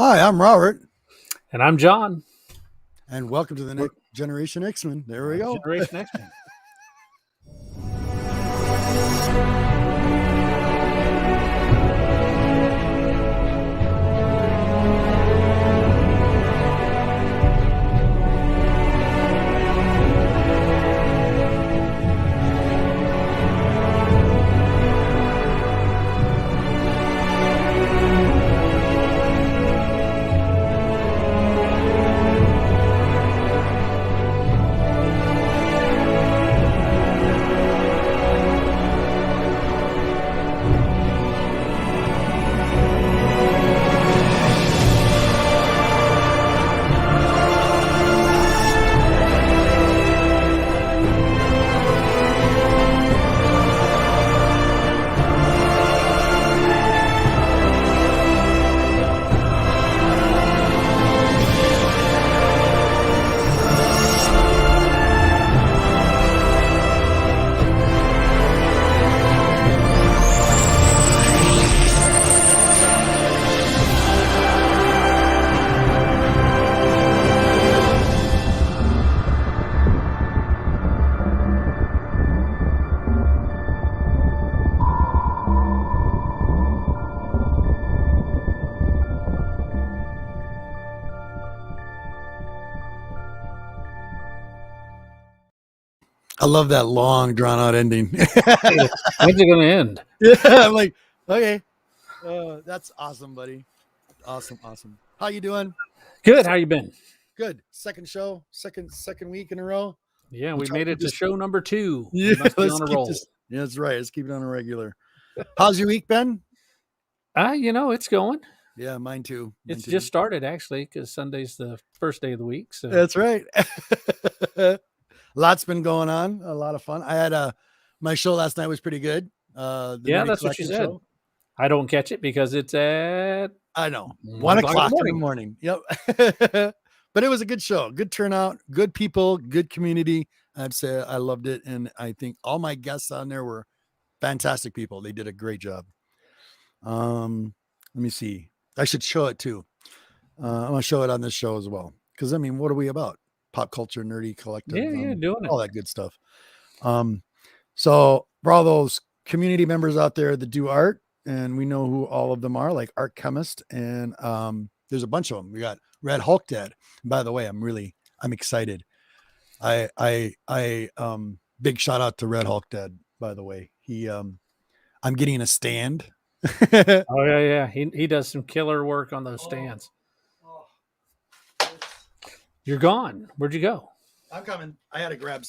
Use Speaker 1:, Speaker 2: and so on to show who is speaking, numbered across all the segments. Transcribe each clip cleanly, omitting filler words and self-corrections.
Speaker 1: Hi, I'm Robert,
Speaker 2: And I'm John.
Speaker 1: and welcome to the next Generation X Men. There we go.
Speaker 2: Generation X Men.
Speaker 1: I love that long, drawn out ending.
Speaker 2: When's it going to end?
Speaker 1: Yeah, I'm like, okay, that's awesome, buddy. Awesome. How you doing?
Speaker 2: Good. How you been?
Speaker 1: Good. Second show, second week in a row.
Speaker 2: Yeah,
Speaker 1: We'll
Speaker 2: we
Speaker 1: try
Speaker 2: made
Speaker 1: to
Speaker 2: it to
Speaker 1: just-
Speaker 2: show number 2.
Speaker 1: Yeah,
Speaker 2: We must be
Speaker 1: let's
Speaker 2: on a
Speaker 1: keep
Speaker 2: roll.
Speaker 1: this. Yeah, that's right. Let's keep it on a regular. How's your week been?
Speaker 2: It's going.
Speaker 1: Yeah, mine too.
Speaker 2: It's just started actually because Sunday's the first day of the week. So
Speaker 1: That's right. Lots been going on. A lot of fun. I had my show last night was pretty good. The
Speaker 2: yeah,
Speaker 1: Nerdy
Speaker 2: that's what she
Speaker 1: Collective
Speaker 2: said.
Speaker 1: show.
Speaker 2: I don't catch it because it's at
Speaker 1: I know.
Speaker 2: 1
Speaker 1: 1 o'clock in the morning. Yep. But it was a good show. Good turnout. Good people. Good community. I'd say I loved it. And I think all my guests on there were fantastic people. They did a great job. Let me see. I should show it too. I'm going to show it on this show as well. Because, I mean, what are we about? Pop culture, nerdy collective.
Speaker 2: Yeah, doing it.
Speaker 1: All that good stuff. So for all those community members out there that do art, and we know who all of them are, like Art Chemist, and there's a bunch of them. We got Red Hulk Dad. By the way, I'm excited. I big shout out to Red Hulk Dad, by the way. I'm getting a stand.
Speaker 2: Oh yeah. He does some killer work on those stands. You're gone. Where'd you go?
Speaker 1: I'm coming. I had to grab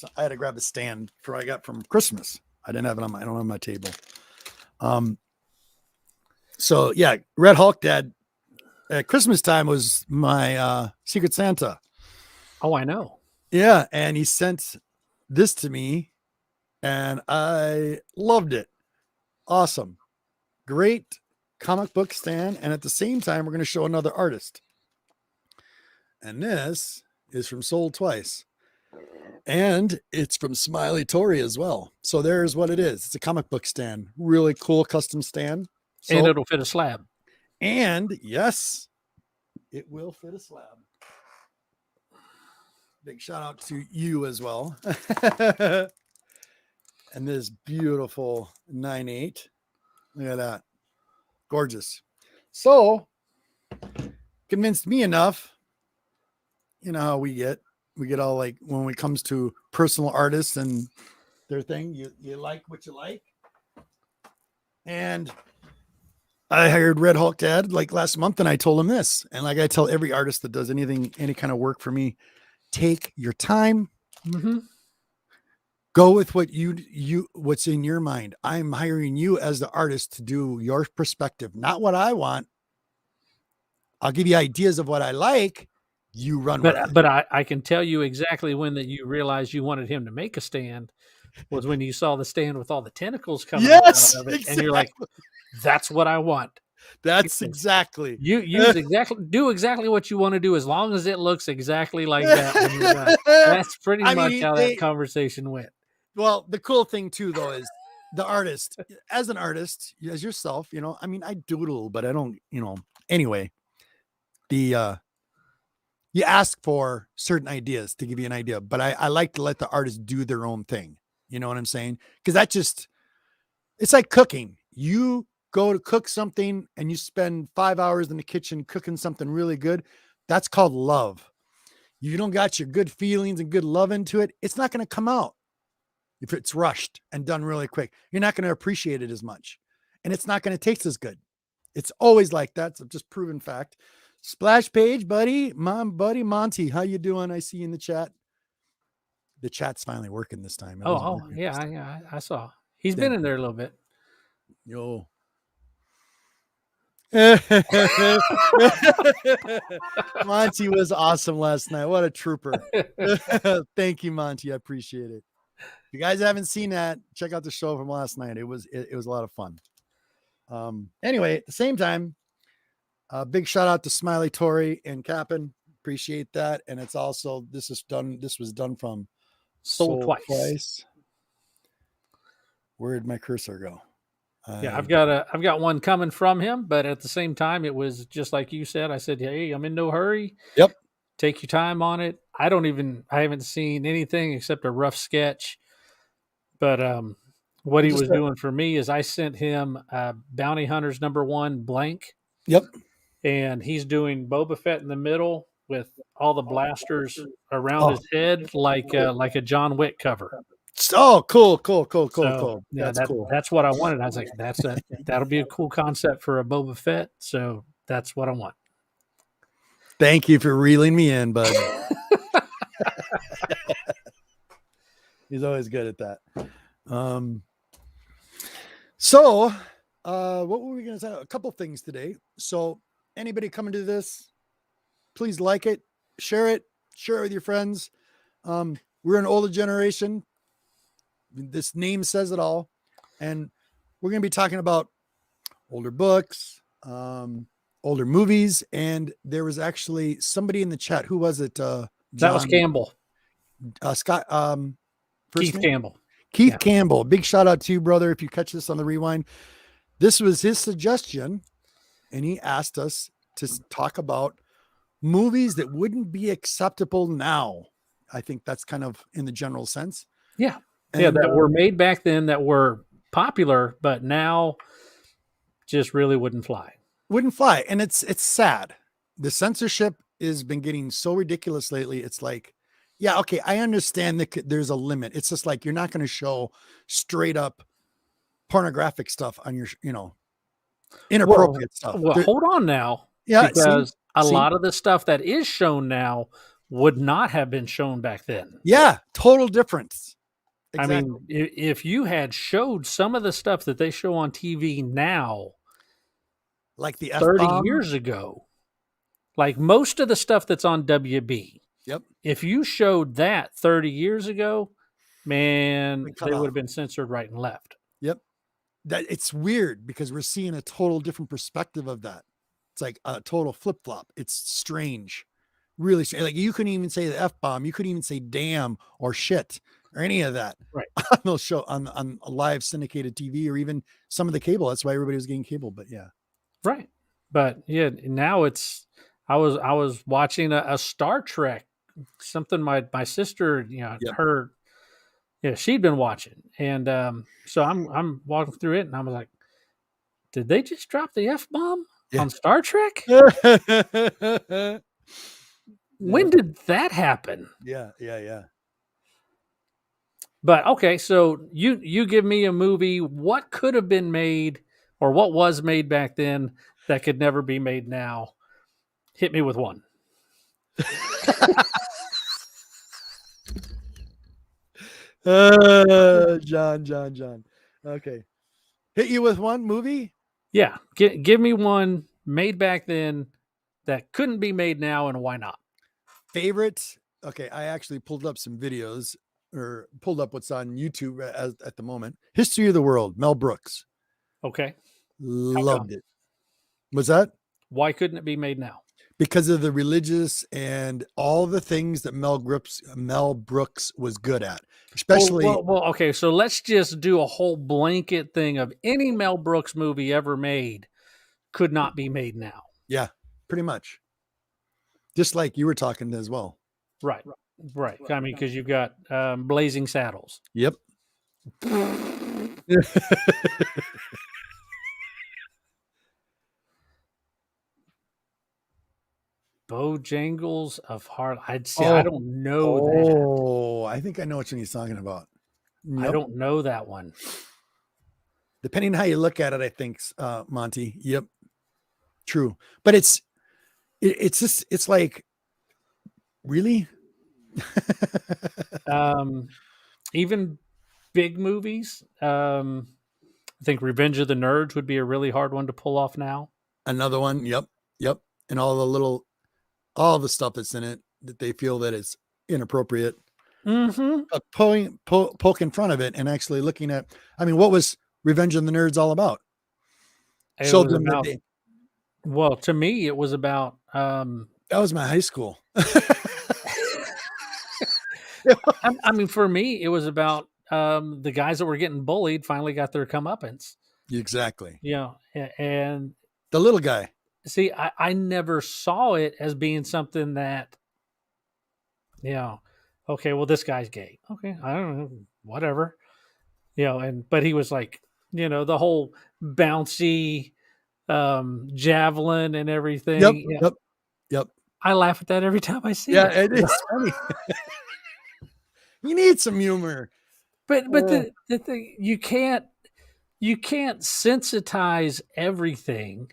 Speaker 1: a stand for I got from Christmas. I didn't have it I don't have my table. So yeah, Red Hulk Dad at Christmas time was my Secret Santa.
Speaker 2: Oh, I know.
Speaker 1: Yeah, and he sent this to me and I loved it. Awesome. Great comic book stand, and at the same time we're going to show another artist. And this is from Sold Twice. And it's from Smiley Tory as well. So there's what it is. It's a comic book stand. Really cool custom stand. So,
Speaker 2: And it'll fit a slab.
Speaker 1: and yes, it will fit a slab. Big shout out to you as well. And this beautiful 9.8. Look at that. Gorgeous. So convinced me enough. You know how we get all like when it comes to personal artists and their thing, you like what you like. And I hired Red Hulk Dad like last month, and I told him this. And like I tell every artist that does any kind of work for me, take your time.
Speaker 2: Mm-hmm.
Speaker 1: Go with what what's in your mind. I'm hiring you as the artist to do your perspective, not what I want. I'll give you ideas of what I like. You run with it.
Speaker 2: But I can tell you exactly when that you realized you wanted him to make a stand was when you saw the stand with all the tentacles coming
Speaker 1: Yes,
Speaker 2: out of it,
Speaker 1: exactly.
Speaker 2: and you're like, "That's what I want."
Speaker 1: That's exactly.
Speaker 2: You do exactly what you want to do as long as it looks exactly like that when you're done. That's pretty much how that conversation went.
Speaker 1: Well, the cool thing too, though, is the artist, as an artist, as yourself, I mean, I doodle, but I don't, anyway, the you ask for certain ideas to give you an idea, but I like to let the artist do their own thing. You know what I'm saying? Because it's like cooking. You go to cook something and you spend 5 hours in the kitchen cooking something really good. That's called love. You don't got your good feelings and good love into it, it's not going to come out. If it's rushed and done really quick, you're not going to appreciate it as much. And it's not going to taste as good. It's always like that. It's just proven fact. Splash page, buddy. Mom, buddy Monty. How you doing? I see you in the chat. The chat's finally working this time. It wasn't working
Speaker 2: Yeah,
Speaker 1: this time.
Speaker 2: yeah, I saw. He's been in there a little bit.
Speaker 1: Yo. Monty was awesome last night. What a trooper. Thank you, Monty. I appreciate it. If you guys haven't seen that, check out the show from last night. It was a lot of fun. Anyway, at the same time, big shout out to Smiley Tori and Cap'n. Appreciate that. And it's also this was done from
Speaker 2: Soul Twice.
Speaker 1: Where'd my cursor go?
Speaker 2: Yeah, I've got one coming from him, but at the same time, it was just like you said. I said, "Hey, I'm in no hurry.
Speaker 1: Yep.
Speaker 2: Take your time on it." I haven't seen anything except a rough sketch. But what he was doing for me is I sent him Bounty Hunters #1 blank.
Speaker 1: Yep.
Speaker 2: And he's doing Boba Fett in the middle with all the blasters around his head, like a John Wick cover.
Speaker 1: Oh, cool.
Speaker 2: Yeah,
Speaker 1: that's cool.
Speaker 2: That's what I wanted. I was like, that'll be a cool concept for a Boba Fett. So that's what I want.
Speaker 1: Thank you for reeling me in, bud. He's always good at that. So what were we going to say? A couple things today. So anybody coming to this, please like it, share it with your friends. We're an older generation. This name says it all. And we're going to be talking about older books, older movies. And there was actually somebody in the chat. Who was it? John,
Speaker 2: that was Campbell.
Speaker 1: Scott.
Speaker 2: Keith Campbell.
Speaker 1: Keith Campbell. Big shout out to you, brother. If you catch this on the rewind, this was his suggestion. And he asked us to talk about movies that wouldn't be acceptable now. I think that's kind of in the general sense.
Speaker 2: Yeah. And, that were made back then that were popular, but now just really wouldn't fly.
Speaker 1: And it's sad. The censorship has been getting so ridiculous lately. It's like, yeah, okay, I understand that there's a limit. It's just like, you're not going to show straight up pornographic stuff on your, inappropriate stuff.
Speaker 2: Well, hold on now.
Speaker 1: Yeah.
Speaker 2: Because a lot of the stuff that is shown now would not have been shown back then.
Speaker 1: Yeah. Total difference.
Speaker 2: Exactly. I mean, if you had showed some of the stuff that they show on TV now,
Speaker 1: like the
Speaker 2: 30 years ago, like most of the stuff that's on WB.
Speaker 1: Yep.
Speaker 2: If you showed that 30 years ago, man, they would have been censored right and left.
Speaker 1: Yep. That it's weird because we're seeing a total different perspective of that. It's like a total flip-flop. It's strange. Really strange. Like you couldn't even say the F-bomb. You couldn't even say damn or shit or any of that.
Speaker 2: Right.
Speaker 1: On those show on a live syndicated TV or even some of the cable. That's why everybody was getting cable, but yeah.
Speaker 2: Right. But yeah, now I was watching a Star Trek, something my sister, she'd been watching. And so I'm walking through it and I was like, did they just drop the F-bomb on Star Trek? When did that happen?
Speaker 1: Yeah.
Speaker 2: But okay, so you give me a movie, what could have been made or what was made back then that could never be made now? Hit me with one.
Speaker 1: John. Okay. Hit you with one movie?
Speaker 2: Yeah. Give me one made back then that couldn't be made now, and why not?
Speaker 1: Favorite? Okay, I actually pulled up some videos or pulled up what's on YouTube at the moment. History of the World, Mel Brooks.
Speaker 2: Okay.
Speaker 1: Loved it. Was that?
Speaker 2: Why couldn't it be made now?
Speaker 1: Because of the religious and all the things that Mel Brooks was good at, especially.
Speaker 2: Well, okay. So let's just do a whole blanket thing of any Mel Brooks movie ever made could not be made now.
Speaker 1: Yeah, pretty much. Just like you were talking as well.
Speaker 2: Right. Right. I mean, because you've got Blazing Saddles.
Speaker 1: Yep.
Speaker 2: Bojangles of Harlem. I'd say I don't know that.
Speaker 1: Oh, I think I know which one he's talking about.
Speaker 2: I
Speaker 1: Yep.
Speaker 2: don't know that one.
Speaker 1: Depending on how you look at it, I think, Monty. Yep. True. But it's just, it's like, really?
Speaker 2: Even big movies. I think Revenge of the Nerds would be a really hard one to pull off now.
Speaker 1: Another one. Yep. Yep. And all the stuff that's in it that they feel that it's inappropriate. Poke in front of it and actually looking at, I mean, what was Revenge of the Nerds all about?
Speaker 2: Well, to me, it was about.
Speaker 1: That was my high school.
Speaker 2: I mean, for me, it was about the guys that were getting bullied finally got their comeuppance.
Speaker 1: Exactly.
Speaker 2: Yeah, and
Speaker 1: the little guy.
Speaker 2: See, I never saw it as being something that, okay, well, this guy's gay. Okay, I don't know, whatever. But he was like, the whole bouncy javelin and everything.
Speaker 1: Yep.
Speaker 2: I laugh at that every time I see it.
Speaker 1: Yeah, it is funny. You need some humor.
Speaker 2: But the thing, you can't sensitize everything.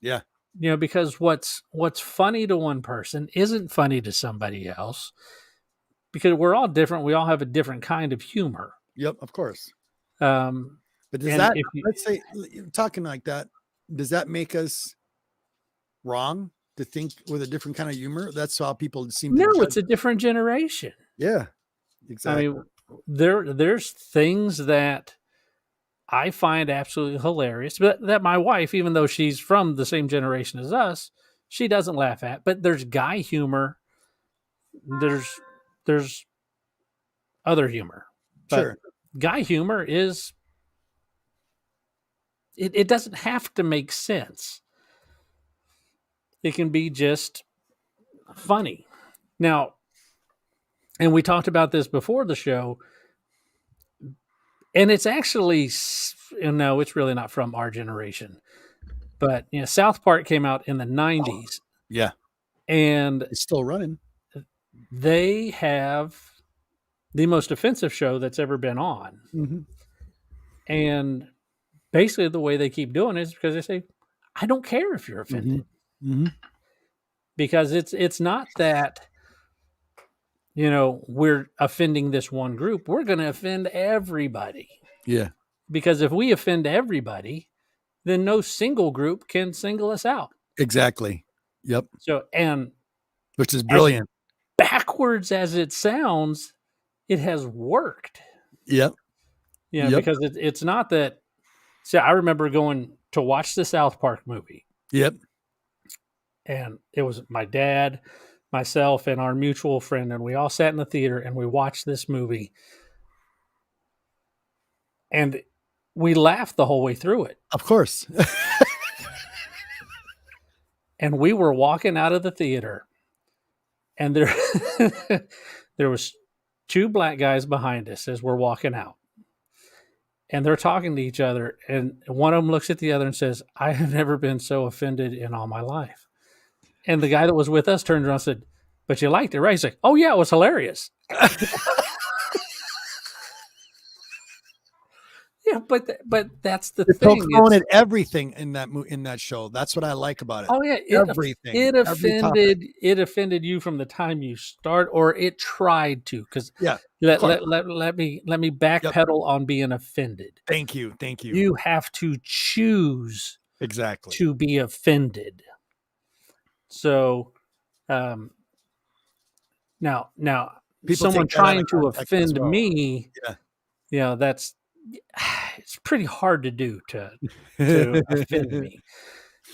Speaker 1: Yeah.
Speaker 2: Because what's funny to one person isn't funny to somebody else, because we're all different. We all have a different kind of humor.
Speaker 1: Yep, of course.
Speaker 2: But
Speaker 1: does that, let's say, talking like that, does that make us wrong to think with a different kind of humor? That's how people seem to
Speaker 2: No, it's a different generation.
Speaker 1: Yeah, exactly.
Speaker 2: I mean, there's things that I find absolutely hilarious, but that my wife, even though she's from the same generation as us, she doesn't laugh at. But there's guy humor. There's other humor. But
Speaker 1: sure.
Speaker 2: Guy humor is, it doesn't have to make sense. It can be just funny. Now, and we talked about this before the show, and it's actually, no, it's really not from our generation, but South Park came out in the 90s.
Speaker 1: Yeah.
Speaker 2: And
Speaker 1: it's still running.
Speaker 2: They have the most offensive show that's ever been on.
Speaker 1: Mm-hmm.
Speaker 2: And basically the way they keep doing it is because they say, I don't care if you're offended.
Speaker 1: Mm-hmm.
Speaker 2: Because it's not that, we're offending this one group. We're going to offend everybody.
Speaker 1: Yeah.
Speaker 2: Because if we offend everybody, then no single group can single us out.
Speaker 1: Exactly. Yep.
Speaker 2: So, and
Speaker 1: which is brilliant.
Speaker 2: As backwards as it sounds, it has worked.
Speaker 1: Yep.
Speaker 2: Because it's not that. See, I remember going to watch the South Park movie.
Speaker 1: Yep.
Speaker 2: And it was my dad, myself, and our mutual friend, and we all sat in the theater and we watched this movie. And we laughed the whole way through it.
Speaker 1: Of course.
Speaker 2: And we were walking out of the theater, and there was two black guys behind us as we're walking out. And they're talking to each other, and one of them looks at the other and says, I have never been so offended in all my life. And the guy that was with us turned around and said, but you liked it, right? He's like, oh, yeah, it was hilarious. Yeah, but that's the thing.
Speaker 1: They're throwing at everything in that show. That's what I like about it.
Speaker 2: Oh yeah,
Speaker 1: everything.
Speaker 2: It offended you from the time you start, or it tried to. Because let me backpedal on being offended.
Speaker 1: Thank you.
Speaker 2: You have to choose
Speaker 1: exactly
Speaker 2: to be offended. So, now people someone trying to offend me, that's. It's pretty hard to do to offend me.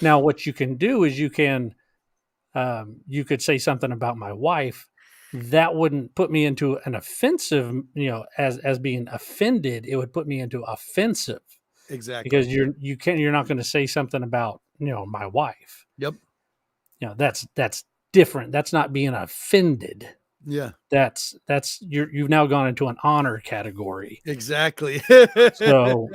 Speaker 2: Now, what you can do is you could say something about my wife that wouldn't put me into an offensive, as being offended. It would put me into offensive,
Speaker 1: exactly,
Speaker 2: because you're not going to say something about my wife.
Speaker 1: Yep.
Speaker 2: That's different. That's not being offended.
Speaker 1: Yeah,
Speaker 2: That's you've now gone into an honor category.
Speaker 1: exactly.
Speaker 2: So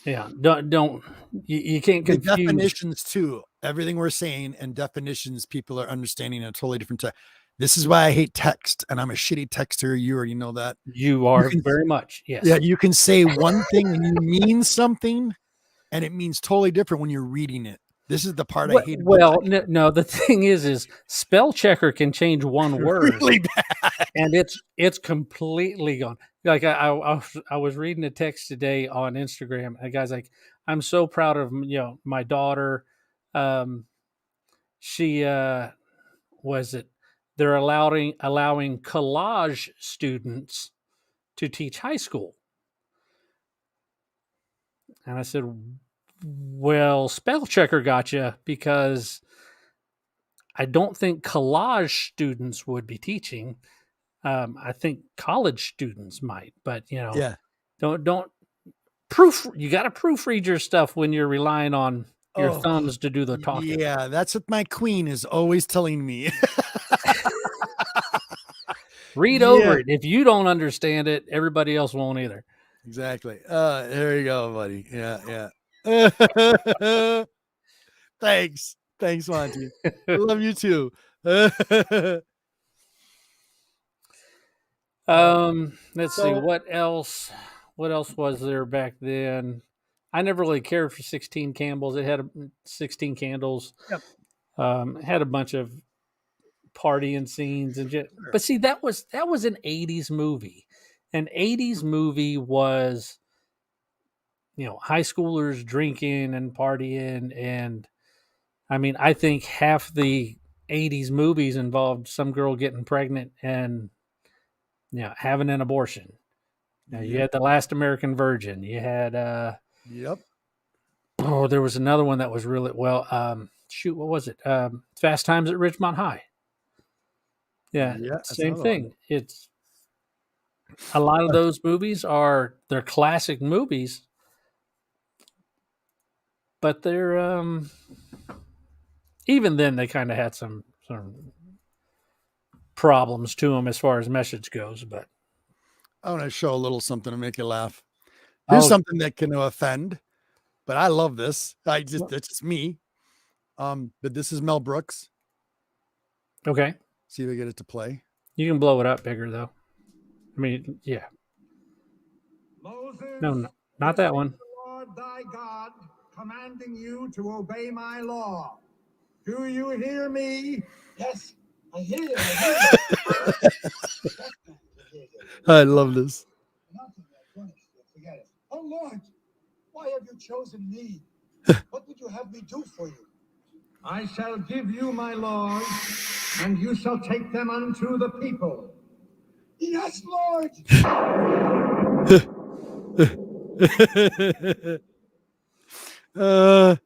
Speaker 2: yeah, don't you can't
Speaker 1: The
Speaker 2: confuse.
Speaker 1: definitions too. Everything we're saying and definitions, people are understanding in a totally different time. This is why I hate text, and I'm a shitty texter. You already know that.
Speaker 2: You
Speaker 1: You
Speaker 2: are
Speaker 1: can,
Speaker 2: very much,
Speaker 1: yeah,
Speaker 2: yes.
Speaker 1: you can say one thing and you mean something, and it means totally different when you're reading it. This is the part I hate about
Speaker 2: Well, no, the thing is spell checker can change one
Speaker 1: text.
Speaker 2: word
Speaker 1: Really bad.
Speaker 2: and it's completely gone. Like I was reading a text today on Instagram, and a guy's like, "I'm so proud of my daughter. Um, she was it? They're allowing collage students to teach high school." And I said, "Well, spell checker got you because I don't think collage students would be teaching. I think college students might, but
Speaker 1: Yeah.
Speaker 2: don't proof. You got to proofread your stuff when you're relying on your
Speaker 1: Oh,
Speaker 2: thumbs to do the talking.
Speaker 1: yeah. That's what my queen is always telling me.
Speaker 2: Read
Speaker 1: Yeah,
Speaker 2: over it. If you don't understand it, everybody else won't either."
Speaker 1: exactly. There you go, buddy. Yeah, yeah. Thanks. Thanks, Monty. Love you too.
Speaker 2: Let's see
Speaker 1: So
Speaker 2: what else. What else was there back then? I never really cared for 16 Campbells. It had 16 candles.
Speaker 1: yep.
Speaker 2: Had a bunch of partying scenes and just,
Speaker 1: Sure.
Speaker 2: but see that was an 80s movie. An 80s movie was high schoolers drinking and partying, and I mean I think half the 80s movies involved some girl getting pregnant and having an abortion. You
Speaker 1: Yep.
Speaker 2: had The Last American Virgin. You had
Speaker 1: Yep.
Speaker 2: there was another one that was really well shoot, what was it? Fast Times at Ridgemont High. Yeah,
Speaker 1: Yeah. That's
Speaker 2: same
Speaker 1: another one.
Speaker 2: thing. It's a lot of those movies they're classic movies, but they're even then they kind of had some problems to them as far as message goes. But
Speaker 1: I want to show a little something to make you laugh. Here's
Speaker 2: oh,
Speaker 1: something that can offend, but I love this. That's just me. But this is Mel Brooks.
Speaker 2: okay,
Speaker 1: See if I get it to play.
Speaker 2: you can blow it up bigger though. I mean, yeah,
Speaker 3: Moses,
Speaker 2: no, not
Speaker 3: this
Speaker 2: that
Speaker 3: is
Speaker 2: one.
Speaker 3: the Lord thy God commanding you to obey my law. Do you hear me? Yes, I hear you.
Speaker 1: I love this.
Speaker 3: Nothing yet, finished. Forget it. Oh Lord, why have you chosen me? What would you have me do for you? I shall give you my laws, and you shall take them unto the people. Yes, Lord.
Speaker 1: uh,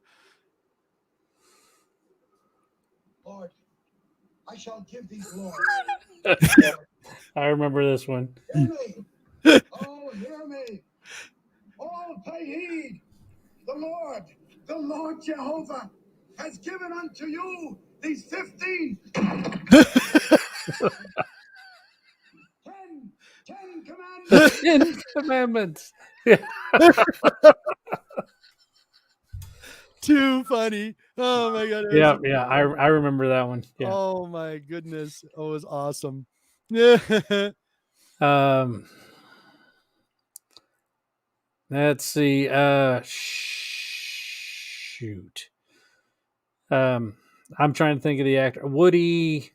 Speaker 3: Lord, I shall give these laws.
Speaker 2: I remember this one.
Speaker 3: Hear me. Oh, hear me. All pay heed. The Lord Jehovah, has given unto you these 15 ten commandments.
Speaker 2: 10 Commandments. Yeah.
Speaker 1: Too funny. Oh my god.
Speaker 2: Yeah, yeah. I remember that one. Yeah.
Speaker 1: Oh my goodness. Oh, it was awesome. Yeah.
Speaker 2: Um, let's see. Shoot. I'm trying to think of the actor. Woody.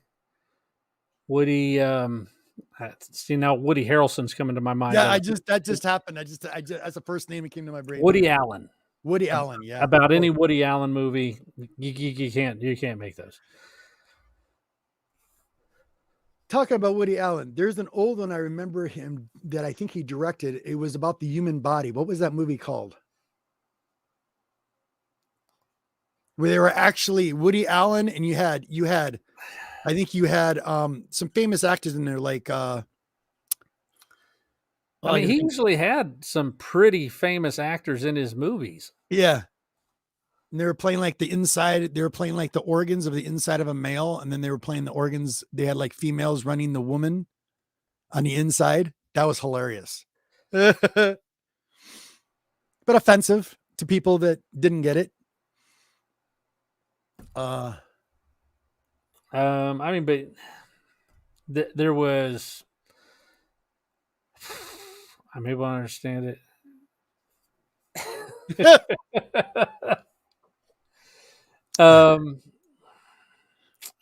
Speaker 2: See now, Woody Harrelson's coming to my mind.
Speaker 1: Yeah, that just happened. That's the first name that came to my brain.
Speaker 2: Woody Allen.
Speaker 1: Woody Allen, yeah.
Speaker 2: About any Woody Allen movie, you can't make those.
Speaker 1: Talking about Woody Allen, there's an old one I remember him that I think he directed. It was about the human body. What was that movie called? Where they were actually Woody Allen and you had I think you had some famous actors in there like
Speaker 2: I mean, he usually had some pretty famous actors in his movies.
Speaker 1: yeah. And they were playing like the inside, they were playing like the organs of the inside of a male, and then they were playing the organs. They had like females running the woman on the inside. That was hilarious. But offensive to people that didn't get it.
Speaker 2: I mean, but there was. I maybe won't understand it.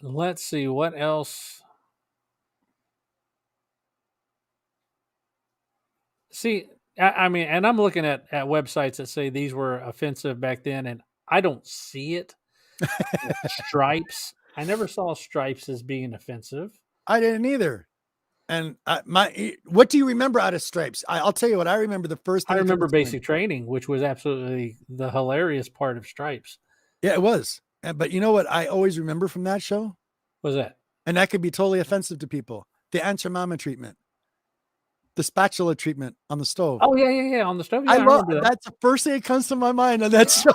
Speaker 2: Let's see what else. See, I mean, and I'm looking at websites that say these were offensive back then, and I don't see it. Stripes. I never saw stripes as being offensive.
Speaker 1: I didn't either. And what do you remember out of Stripes? I'll tell you what I remember. The first thing
Speaker 2: I remember Basic Training, which was absolutely the hilarious part of Stripes.
Speaker 1: Yeah, it was. But you know what I always remember from that show?
Speaker 2: What was that?
Speaker 1: And that could be totally offensive to people. The Aunt Jemima treatment. The spatula treatment on the stove.
Speaker 2: Oh, yeah. On the stove. Yeah,
Speaker 1: I love that. That's the first thing that comes to my mind on that show.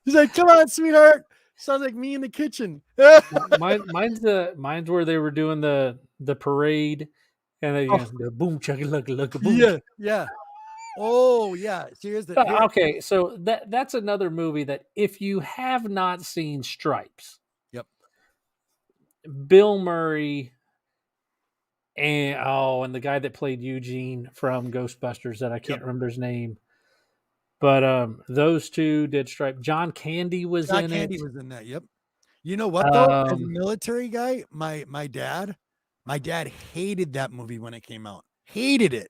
Speaker 1: He's like, come on, sweetheart. Sounds like me in the kitchen.
Speaker 2: Mine's where they were doing the parade and they the boom chugga lugga boom.
Speaker 1: Yeah. Oh yeah.
Speaker 2: Okay, so that's another movie that if you have not seen Stripes,
Speaker 1: yep.
Speaker 2: Bill Murray and the guy that played Eugene from Ghostbusters that I can't remember his name. But those two did Stripe. John Candy was in it. John Candy
Speaker 1: was in that. Yep. You know what though? As a military guy, my dad hated that movie when it came out. Hated it.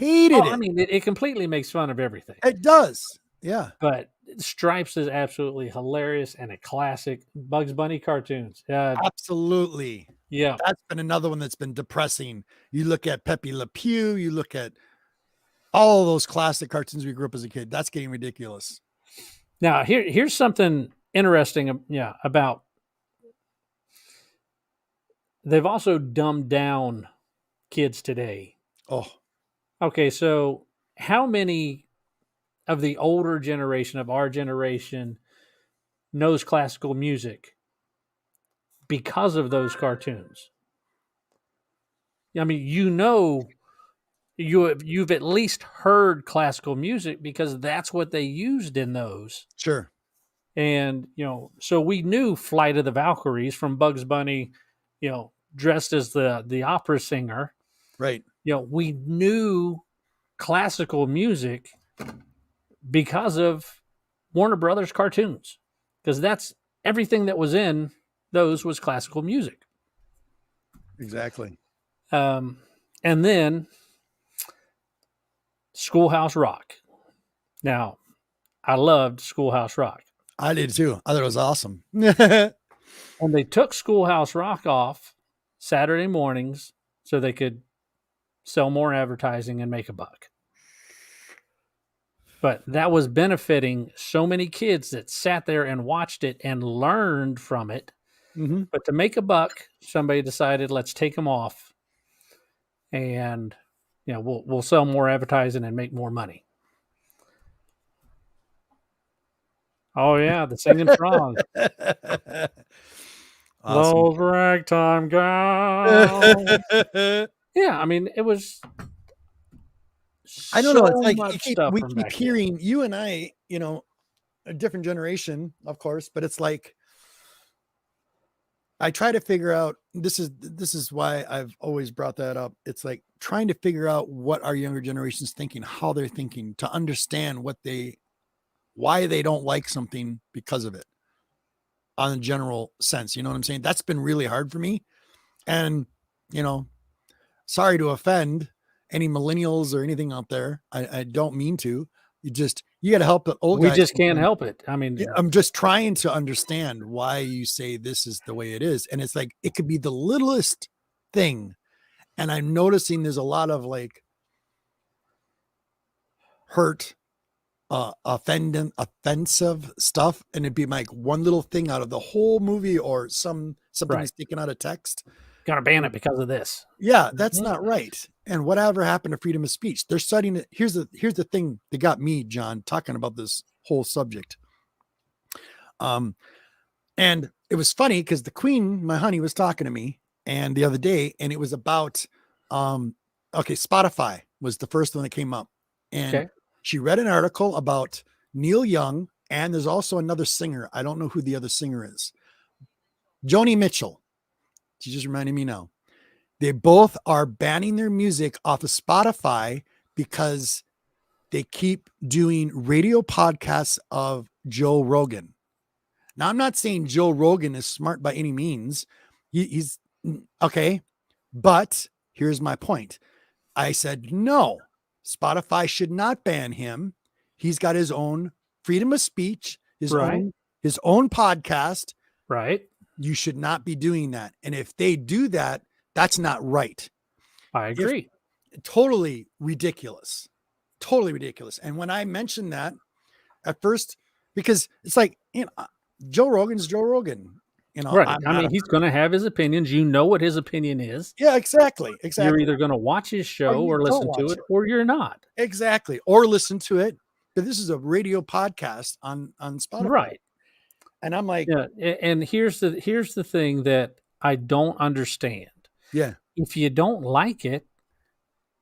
Speaker 1: I
Speaker 2: mean, it completely makes fun of everything.
Speaker 1: It does. Yeah.
Speaker 2: But Stripes is absolutely hilarious and a classic. Bugs Bunny cartoons.
Speaker 1: Absolutely.
Speaker 2: Yeah.
Speaker 1: That's been another one that's been depressing. You look at Pepe Le Pew, you look at all of those classic cartoons we grew up as a kid. That's getting ridiculous.
Speaker 2: Now, here's something interesting. About they've also dumbed down kids today.
Speaker 1: Oh,
Speaker 2: okay. So, how many of the older generation of our generation knows classical music because of those cartoons? I mean, you've at least heard classical music because that's what they used in those.
Speaker 1: Sure.
Speaker 2: And, so we knew Flight of the Valkyries from Bugs Bunny, dressed as the opera singer.
Speaker 1: Right.
Speaker 2: We knew classical music because of Warner Brothers cartoons, because that's everything that was in those was classical music.
Speaker 1: Exactly.
Speaker 2: And then Schoolhouse Rock. Now, I loved Schoolhouse Rock.
Speaker 1: I did too. I thought it was awesome.
Speaker 2: And they took Schoolhouse Rock off Saturday mornings so they could sell more advertising and make a buck. But that was benefiting so many kids that sat there and watched it and learned from it.
Speaker 1: Mm-hmm.
Speaker 2: But to make a buck, somebody decided, let's take them off. And we'll sell more advertising and make more money. Oh yeah, the singing song.
Speaker 1: Awesome.
Speaker 2: Those ragtime gals. Yeah, I mean it was.
Speaker 1: I don't know. It's like we keep hearing you and I. A different generation, of course, but it's like I try to figure out. This is why I've always brought that up. It's like trying to figure out what our younger generation's thinking, how they're thinking, to understand why they don't like something because of it on a general sense. You know what I'm saying? That's been really hard for me. And, sorry to offend any millennials or anything out there. I don't mean to. You got to help the old guys.
Speaker 2: We just can't help it. I mean,
Speaker 1: I'm just trying to understand why you say this is the way it is. And it's like, it could be the littlest thing. And I'm noticing there's a lot of like hurt, offensive stuff. And it'd be like one little thing out of the whole movie or something that's taken out of text.
Speaker 2: Gotta ban it because of this.
Speaker 1: Yeah, that's not right. And whatever happened to freedom of speech? They're studying it. Here's the thing that got me, John, talking about this whole subject. And it was funny because the Queen, my honey, was talking to me and the other day, and it was about Spotify was the first one that came up. And she read an article about Neil Young, and there's also another singer. I don't know who the other singer is. Joni Mitchell. She just reminded me now. They both are banning their music off of Spotify because they keep doing radio podcasts of Joe Rogan. Now, I'm not saying Joe Rogan is smart by any means. He's okay. But here's my point. I said, no, Spotify should not ban him. He's got his own freedom of speech, his own podcast.
Speaker 2: Right.
Speaker 1: You should not be doing that. And if they do that, that's not right.
Speaker 2: I agree.
Speaker 1: Totally ridiculous. Totally ridiculous. And when I mentioned that at first, because it's like, Joe Rogan's Joe Rogan.
Speaker 2: Right. I mean, he's going to have his opinions. You know what his opinion is.
Speaker 1: Yeah, exactly.
Speaker 2: You're either going to watch his show or listen to it, or you're not.
Speaker 1: Exactly. Or listen to it. But this is a radio podcast on Spotify.
Speaker 2: Right.
Speaker 1: And I'm like,
Speaker 2: and here's the thing that I don't understand.
Speaker 1: Yeah.
Speaker 2: If you don't like it,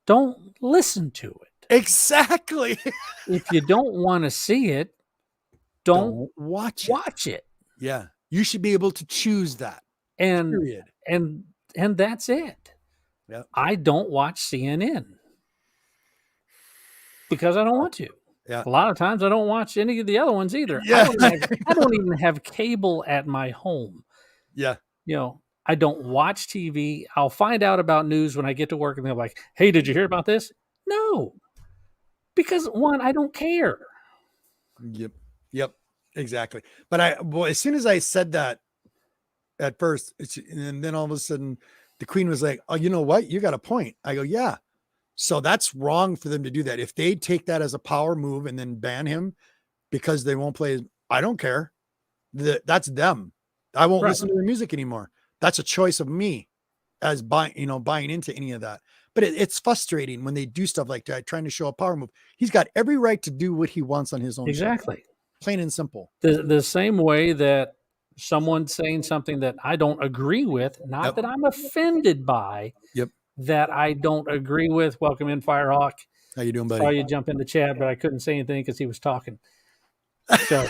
Speaker 2: don't listen to it.
Speaker 1: Exactly.
Speaker 2: If you don't want to see it, don't
Speaker 1: watch
Speaker 2: it.
Speaker 1: Yeah. You should be able to choose that.
Speaker 2: Period. And that's it.
Speaker 1: Yeah.
Speaker 2: I don't watch CNN because I don't want to.
Speaker 1: Yeah.
Speaker 2: A lot of times I don't watch any of the other ones either.
Speaker 1: Yeah.
Speaker 2: I don't even have cable at my home.
Speaker 1: Yeah.
Speaker 2: I don't watch TV. I'll find out about news when I get to work and they're like, hey, did you hear about this? No. Because one, I don't care.
Speaker 1: Yep. Exactly. But as soon as I said that at first, and then all of a sudden the Queen was like, oh, you know what? You got a point. I go, yeah. So that's wrong for them to do that. If they take that as a power move and then ban him because they won't play, I don't care. That's them. I won't listen to their music anymore. That's a choice of me as buying into any of that. But it's frustrating when they do stuff like that, trying to show a power move. He's got every right to do what he wants on his own.
Speaker 2: Exactly.
Speaker 1: Show. Plain and simple.
Speaker 2: The same way that someone saying something that I don't agree with, not that I'm offended by, that I don't agree with. Welcome in, Firehawk.
Speaker 1: How you doing, buddy?
Speaker 2: Saw you jump in the chat, but I couldn't say anything because he was talking. So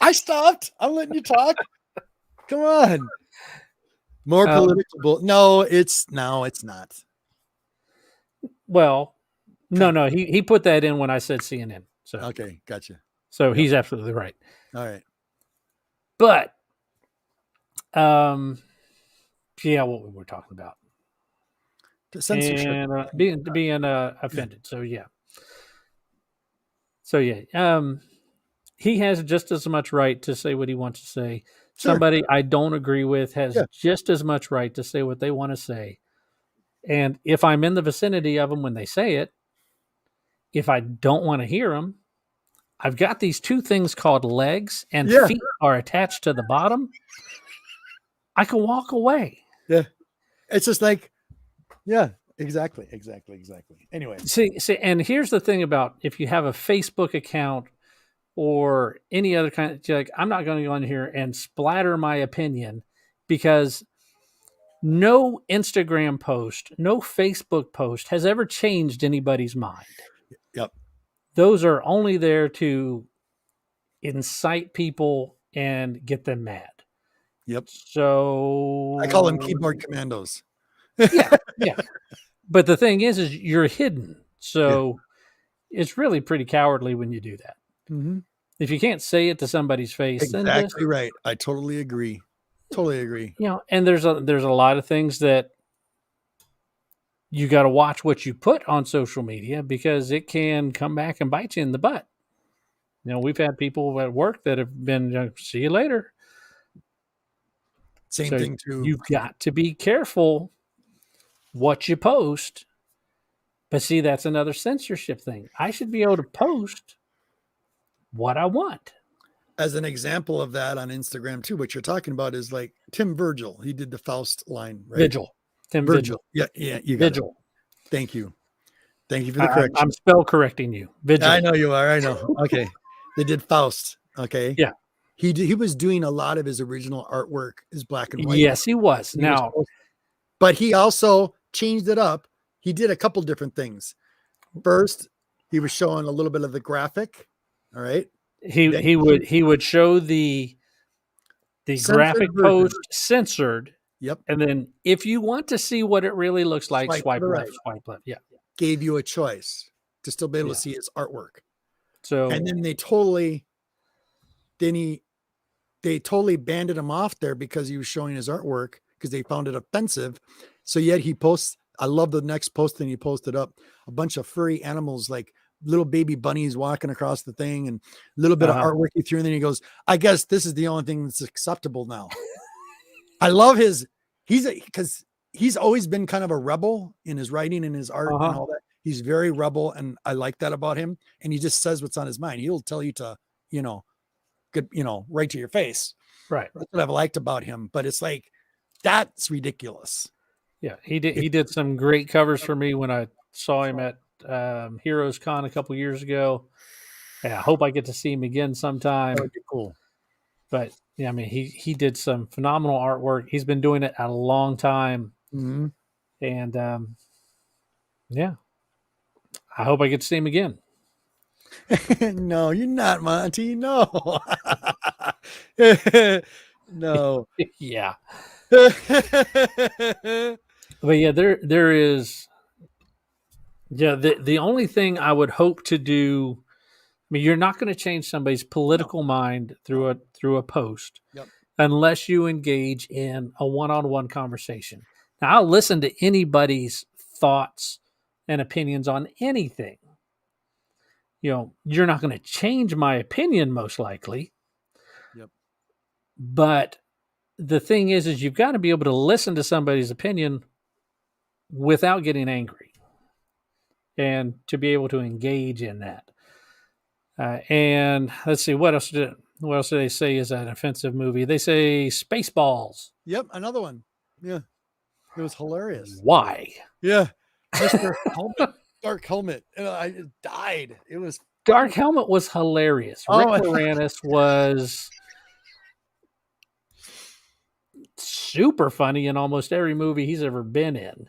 Speaker 1: I stopped. I'm letting you talk. Come on. More political. No, it's not.
Speaker 2: Well, no. He put that in when I said CNN. So
Speaker 1: okay, gotcha.
Speaker 2: So he's absolutely right.
Speaker 1: All right.
Speaker 2: But yeah, what we were talking about.
Speaker 1: Censorship.
Speaker 2: And being offended. So yeah. He has just as much right to say what he wants to say. Sure. Somebody I don't agree with has just as much right to say what they want to say. And if I'm in the vicinity of them when they say it, if I don't want to hear them, I've got these two things called legs and feet are attached to the bottom. I can walk away.
Speaker 1: Yeah. It's just like, exactly. Anyway.
Speaker 2: See, and here's the thing about if you have a Facebook account or any other kind of, like, I'm not going to go in here and splatter my opinion because no Instagram post, no Facebook post has ever changed anybody's mind.
Speaker 1: Yep.
Speaker 2: Those are only there to incite people and get them mad.
Speaker 1: Yep.
Speaker 2: So
Speaker 1: I call them keyboard commandos.
Speaker 2: Yeah. But the thing is you're hidden. So it's really pretty cowardly when you do that.
Speaker 1: Mm-hmm.
Speaker 2: If you can't say it to somebody's face,
Speaker 1: exactly right. I totally agree.
Speaker 2: And there's a lot of things that you got to watch what you put on social media because it can come back and bite you in the butt. We've had people at work that have been, see you later.
Speaker 1: Same thing too.
Speaker 2: You've got to be careful what you post. But see, that's another censorship thing. I should be able to post what I want.
Speaker 1: As an example of that on Instagram too, what you're talking about is like Tim Virgil. He did the Faust line, right?
Speaker 2: Vigil. Tim Vigil.
Speaker 1: Yeah. You got Vigil. It. Thank you. Thank you for the correction.
Speaker 2: I'm spell correcting you.
Speaker 1: I
Speaker 2: Vigilant.
Speaker 1: know you are. I know. Okay. They did Faust. Okay.
Speaker 2: Yeah.
Speaker 1: He was doing a lot of his original artwork is black and white.
Speaker 2: Yes, he was.
Speaker 1: And he was
Speaker 2: Now,
Speaker 1: but he also changed it up. He did a couple different things. First, he was showing a little bit of the graphic. All right. Then
Speaker 2: he would show the
Speaker 1: censored
Speaker 2: graphic
Speaker 1: version.
Speaker 2: post censored,
Speaker 1: Yep.
Speaker 2: and then if you want to see what it really looks like,
Speaker 1: Swipe to
Speaker 2: swipe
Speaker 1: the
Speaker 2: left,
Speaker 1: right.
Speaker 2: swipe left. Yeah.
Speaker 1: Gave you a choice to still be able
Speaker 2: Yeah.
Speaker 1: to see his artwork.
Speaker 2: So
Speaker 1: And then they totally banded him off there because he was showing his artwork because they found it offensive. So yet he posts, I love the next post thing he posted up, a bunch of furry animals like little baby bunnies walking across the thing and a little bit of artwork he threw. And then he goes, I guess this is the only thing that's acceptable now. I love because he's always been kind of a rebel in his writing and his art and all that. He's very rebel. And I like that about him. And he just says what's on his mind. He'll tell you to, good, right to your face.
Speaker 2: right.
Speaker 1: That's what I've liked about him. But it's like, that's ridiculous.
Speaker 2: Yeah, he did some great covers for me when I saw him at Heroes Con a couple years ago. Yeah, I hope I get to see him again sometime.
Speaker 1: That would be cool.
Speaker 2: But yeah, I mean, he did some phenomenal artwork. He's been doing it a long time,
Speaker 1: Mm-hmm.
Speaker 2: and yeah, I hope I get to see him again.
Speaker 1: No, you're not, Monty. No. No.
Speaker 2: Yeah. But yeah, there is. Yeah, the only thing I would hope to do. I mean, you're not going to change somebody's political mind through a post,
Speaker 1: Yep.
Speaker 2: unless you engage in a one-on-one conversation. Now, I'll listen to anybody's thoughts and opinions on anything. You're not going to change my opinion, most likely.
Speaker 1: Yep.
Speaker 2: But the thing is you've got to be able to listen to somebody's opinion without getting angry, and to be able to engage in that. And let's see, what else do they say is an offensive movie? They say Spaceballs.
Speaker 1: Yep, another one. Yeah, it was hilarious.
Speaker 2: Why?
Speaker 1: Yeah, Mr. Helmet, Dark Helmet. I died. It was
Speaker 2: Dark Helmet was hilarious. Rick Moranis was super funny in almost every movie he's ever been in.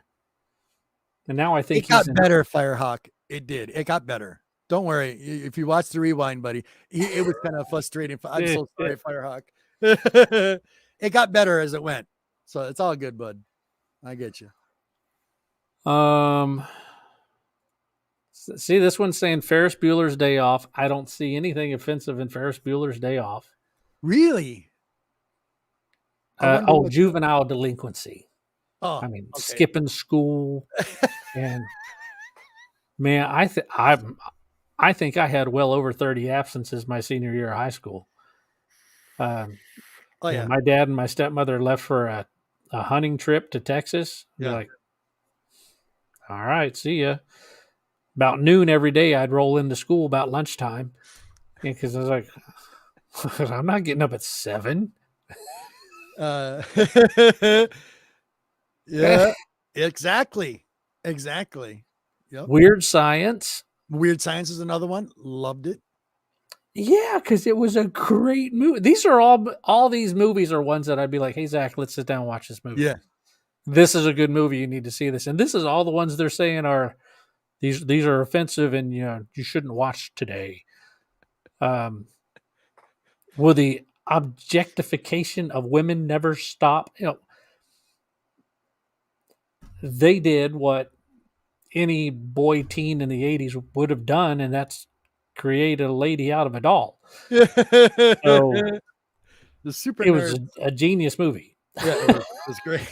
Speaker 2: And now I think
Speaker 1: it got better, Firehawk. It did. It got better. Don't worry. If you watch the rewind, buddy, it was kind of frustrating. I'm so sorry, Firehawk. It got better as it went. So it's all good, bud. I get you.
Speaker 2: See, this one's saying Ferris Bueller's Day Off. I don't see anything offensive in Ferris Bueller's Day Off.
Speaker 1: Really?
Speaker 2: Juvenile delinquency.
Speaker 1: Oh,
Speaker 2: I mean,
Speaker 1: okay.
Speaker 2: Skipping school. And man, I think I had well over 30 absences my senior year of high school.
Speaker 1: Yeah.
Speaker 2: My dad and my stepmother left for a hunting trip to Texas.
Speaker 1: Yeah.
Speaker 2: Like, all right, see ya. About noon every day, I'd roll into school about lunchtime, because I was like, I'm not getting up at 7.
Speaker 1: Yeah, exactly. Yep.
Speaker 2: Weird Science.
Speaker 1: Weird Science is another one. Loved it.
Speaker 2: Yeah, because it was a great movie. These are all these movies are ones that I'd be like, hey, Zach, let's sit down and watch this movie.
Speaker 1: Yeah.
Speaker 2: This is a good movie. You need to see this. And this is all the ones they're saying are these are offensive and you shouldn't watch today. Will the objectification of women never stop? They did what any boy teen in the 80s would have done, and that's create a lady out of a doll. So
Speaker 1: The super
Speaker 2: it was a genius movie.
Speaker 1: Yeah, it was great.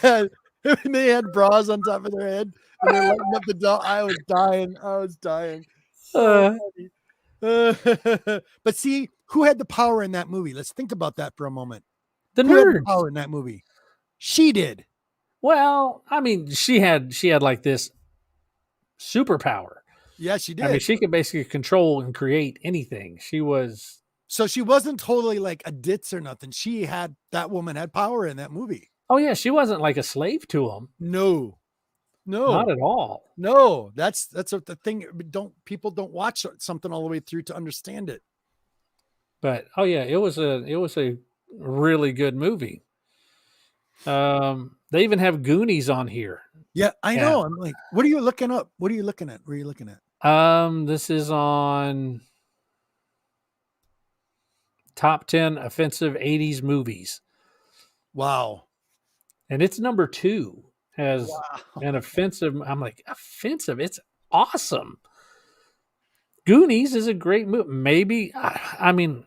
Speaker 1: When they had bras on top of their head and they're lighting up the doll, I was dying. So funny. But see, who had the power in that movie? Let's think about that for a moment.
Speaker 2: The
Speaker 1: Who had the
Speaker 2: nerds.
Speaker 1: power in that movie? She did.
Speaker 2: Well, I mean, she had like this superpower.
Speaker 1: Yeah, she did.
Speaker 2: I mean, she could basically control and create anything.
Speaker 1: So she wasn't totally like a ditz or nothing. That woman had power in that movie.
Speaker 2: Oh yeah, she wasn't like a slave to him.
Speaker 1: No. No,
Speaker 2: Not at all.
Speaker 1: no. That's what the thing. People don't watch something all the way through to understand it.
Speaker 2: But oh yeah, it was a really good movie. They even have Goonies on here.
Speaker 1: Yeah, I
Speaker 2: Yeah.
Speaker 1: know. I'm like, what are you looking up? What are you looking at? Where are you looking at?
Speaker 2: This is on top 10 offensive 80s movies.
Speaker 1: Wow.
Speaker 2: And it's number 2 as
Speaker 1: Wow.
Speaker 2: an offensive. I'm like, offensive? It's awesome. Goonies is a great movie. Maybe, I mean,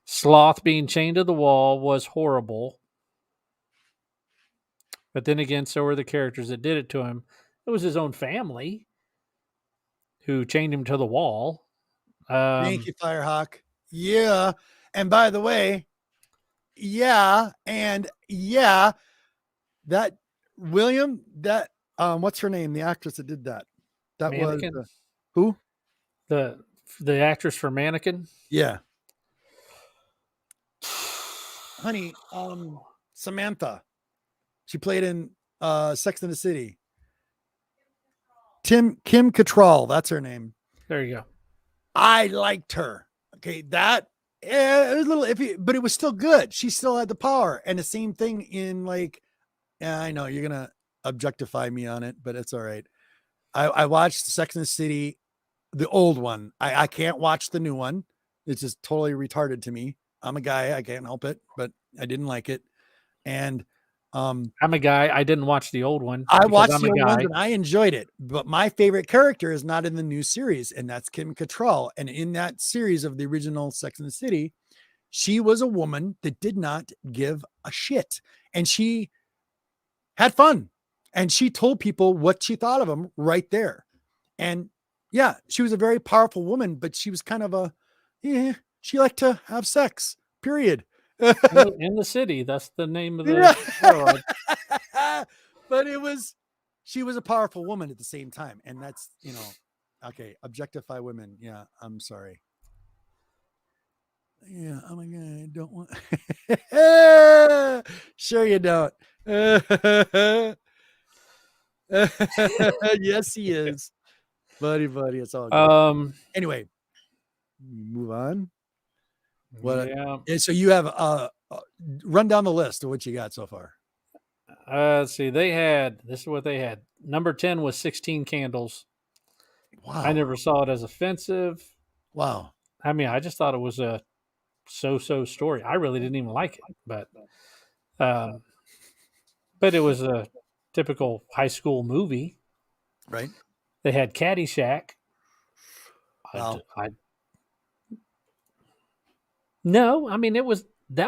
Speaker 2: Sloth being chained to the wall was horrible. But then again, so were the characters that did it to him. It was his own family who chained him to the wall.
Speaker 1: Thank you, Firehawk. Yeah. And by the way, yeah, that William, that what's her name? The actress that did that. That
Speaker 2: Mannequin.
Speaker 1: was who?
Speaker 2: The actress for Mannequin.
Speaker 1: Yeah. Honey, Samantha. She played in Sex and the City. Kim Cattrall, that's her name.
Speaker 2: There you go.
Speaker 1: I liked her. Okay, that it was a little iffy, but it was still good. She still had the power. And the same thing in like, I know you're gonna objectify me on it, but it's all right. I watched Sex and the City, the old one. I can't watch the new one. It's just totally retarded to me. I'm a guy, I can't help it, but I didn't like it. And
Speaker 2: I'm a guy. I didn't watch the old one.
Speaker 1: I watched
Speaker 2: I'm
Speaker 1: the
Speaker 2: a
Speaker 1: old
Speaker 2: guy.
Speaker 1: ones and I enjoyed it, but my favorite character is not in the new series, and that's Kim Cattrall. And in that series of the original Sex and the City, she was a woman that did not give a shit, and she had fun, and she told people what she thought of them right there. And yeah, she was a very powerful woman, but she was kind of she liked to have sex, period.
Speaker 2: In the City. That's the name of the show.
Speaker 1: But she was a powerful woman at the same time. And that's, okay. Objectify women. Yeah. I'm sorry. Yeah. Oh my God. I don't want, sure you don't. Yes, he is. Buddy. It's all good. Anyway, move on. What?
Speaker 2: Yeah.
Speaker 1: So you have run down the list of what you got so far.
Speaker 2: Let's see. This is what they had. Number 10 was 16 Candles.
Speaker 1: Wow.
Speaker 2: I never saw it as offensive.
Speaker 1: Wow.
Speaker 2: I mean, I just thought it was a so-so story. I really didn't even like it, but it was a typical high school movie.
Speaker 1: Right.
Speaker 2: They had Caddyshack.
Speaker 1: Wow.
Speaker 2: No, I mean that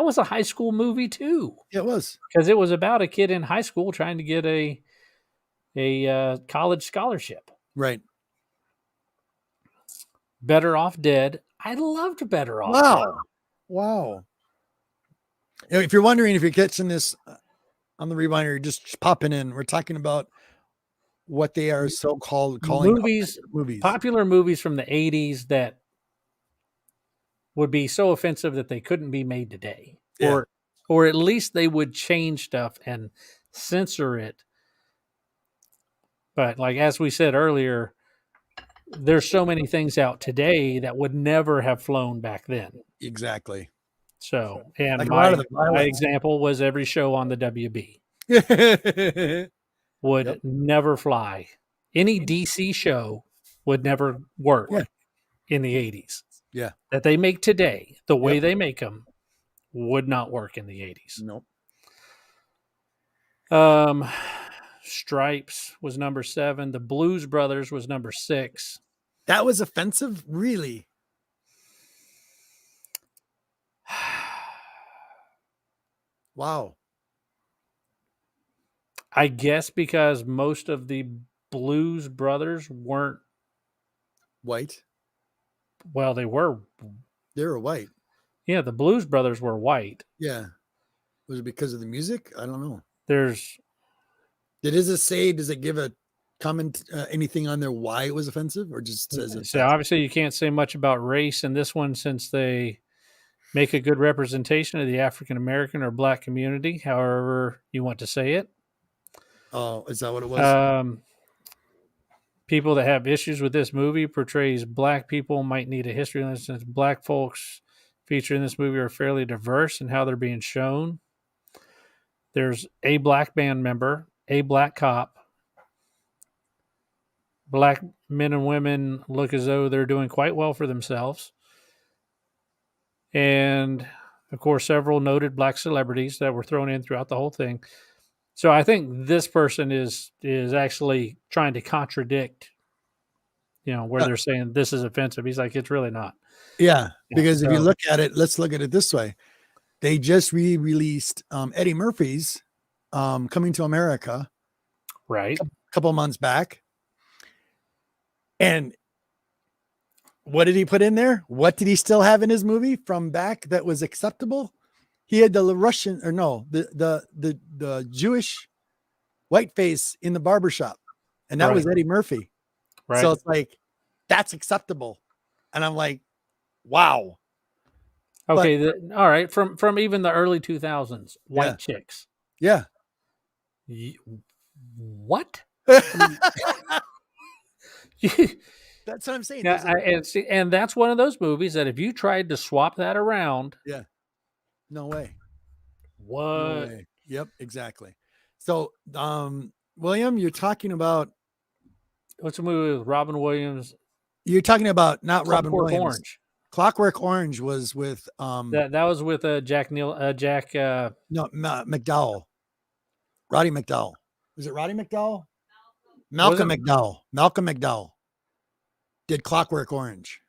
Speaker 2: was a high school movie too.
Speaker 1: It was,
Speaker 2: because it was about a kid in high school trying to get a college scholarship.
Speaker 1: Right.
Speaker 2: Better Off Dead. I loved Better Off
Speaker 1: Wow.
Speaker 2: Dead.
Speaker 1: Wow. If you're wondering if you're catching this on the rewinder, you're just popping in. We're talking about what they are so-called calling
Speaker 2: movies, popular movies from the 80s that would be so offensive that they couldn't be made today.
Speaker 1: Yeah.
Speaker 2: Or at least they would change stuff and censor it. But like as we said earlier, there's so many things out today that would never have flown back then.
Speaker 1: Exactly.
Speaker 2: So, and
Speaker 1: like
Speaker 2: my example was every show on the WB would never fly. Any DC show would never work in the 80s.
Speaker 1: Yeah.
Speaker 2: That they make today, the way they make them, would not work in the 80s.
Speaker 1: Nope.
Speaker 2: Stripes was number 7. The Blues Brothers was number 6.
Speaker 1: That was offensive? Really? Wow.
Speaker 2: I guess because most of the Blues Brothers weren't
Speaker 1: white.
Speaker 2: Well, they were
Speaker 1: white.
Speaker 2: Yeah, the Blues Brothers were white.
Speaker 1: Yeah. Was it because of the music? I don't know.
Speaker 2: Does
Speaker 1: it give a comment, anything on there why it was offensive, or just says it?
Speaker 2: So obviously you can't say much about race in this one since they make a good representation of the African American or Black community, however you want to say it.
Speaker 1: Oh, is that what it was?
Speaker 2: People that have issues with this movie portrays black people might need a history lesson. Since black folks featured in this movie are fairly diverse in how they're being shown. There's a black band member, a black cop. Black men and women look as though they're doing quite well for themselves. And of course, several noted black celebrities that were thrown in throughout the whole thing. So I think this person is actually trying to contradict, where they're saying this is offensive. He's like, it's really not.
Speaker 1: Yeah, because if you
Speaker 2: So-
Speaker 1: look at it, let's look at it this way. They just re-released Eddie Murphy's Coming to America
Speaker 2: Right.
Speaker 1: a couple months back. And what did he put in there? What did he still have in his movie from back that was acceptable? He had the Russian, or no, the Jewish white face in the barbershop. And that
Speaker 2: Right.
Speaker 1: was Eddie Murphy.
Speaker 2: Right.
Speaker 1: So it's like, that's acceptable. And I'm like, wow.
Speaker 2: Okay. All right. From even the early 2000s, white chicks.
Speaker 1: Yeah.
Speaker 2: What?
Speaker 1: That's what I'm saying.
Speaker 2: Yeah, and that's one of those movies that if you tried to swap that around,
Speaker 1: no way.
Speaker 2: What?
Speaker 1: No way. Yep, exactly. So, William, you're talking about
Speaker 2: what's the movie with Robin Williams?
Speaker 1: You're talking about not Robin
Speaker 2: Clockwork
Speaker 1: Williams.
Speaker 2: Orange.
Speaker 1: Clockwork Orange was with
Speaker 2: that was with
Speaker 1: McDowell. Roddy McDowell. Was it Roddy McDowell? Malcolm McDowell. Malcolm McDowell did Clockwork Orange.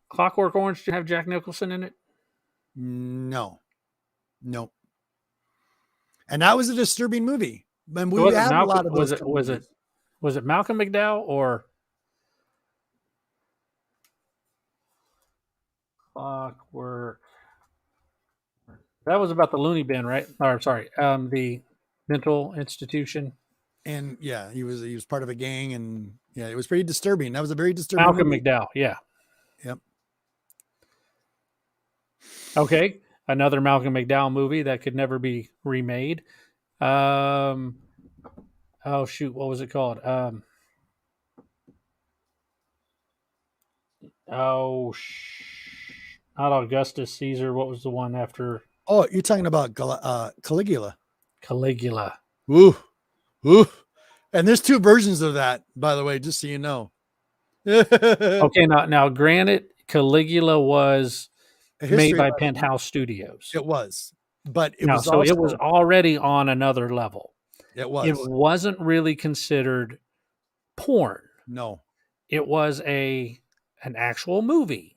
Speaker 2: Clockwork Orange, did you have Jack Nicholson in it?
Speaker 1: No. Nope. And that was a disturbing movie. And we
Speaker 2: have
Speaker 1: a lot of those.
Speaker 2: Was it Malcolm McDowell or Clockwork? That was about the loony bin, right? Or sorry, the mental institution.
Speaker 1: And yeah, he was part of a gang, and yeah, it was pretty disturbing. That was a very disturbing
Speaker 2: Malcolm
Speaker 1: movie.
Speaker 2: McDowell, yeah.
Speaker 1: Yep.
Speaker 2: Okay, another Malcolm McDowell movie that could never be remade. Oh shoot, what was it called? Not Augustus Caesar. What was the one after?
Speaker 1: Oh, you're talking about Caligula.
Speaker 2: Caligula.
Speaker 1: Ooh. And there's two versions of that, by the way, just so you know.
Speaker 2: Okay, now granted, Caligula was made by Penthouse Studios.
Speaker 1: It was, but it was
Speaker 2: already on another level.
Speaker 1: It was.
Speaker 2: It wasn't really considered porn.
Speaker 1: No,
Speaker 2: it was an actual movie.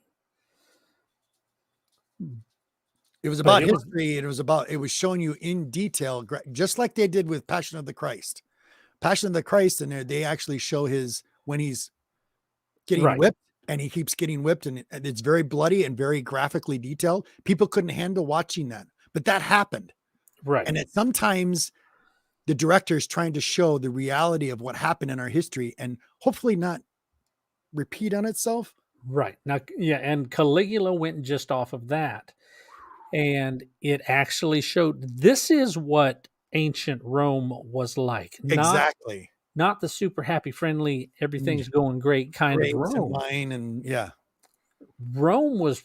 Speaker 1: It was about history, and it was showing you in detail, just like they did with Passion of the Christ. Passion of the Christ, and they actually show when he's getting whipped, and he keeps getting whipped, and it's very bloody and very graphically detailed. People couldn't handle watching that, but that happened.
Speaker 2: Right.
Speaker 1: And sometimes the director is trying to show the reality of what happened in our history and hopefully not repeat on itself.
Speaker 2: Right. Now, yeah, and Caligula went just off of that. And it actually showed this is what ancient Rome was like.
Speaker 1: Exactly.
Speaker 2: Not the super happy, friendly, everything's going great kind of Rome.
Speaker 1: And wine and yeah.
Speaker 2: Rome was.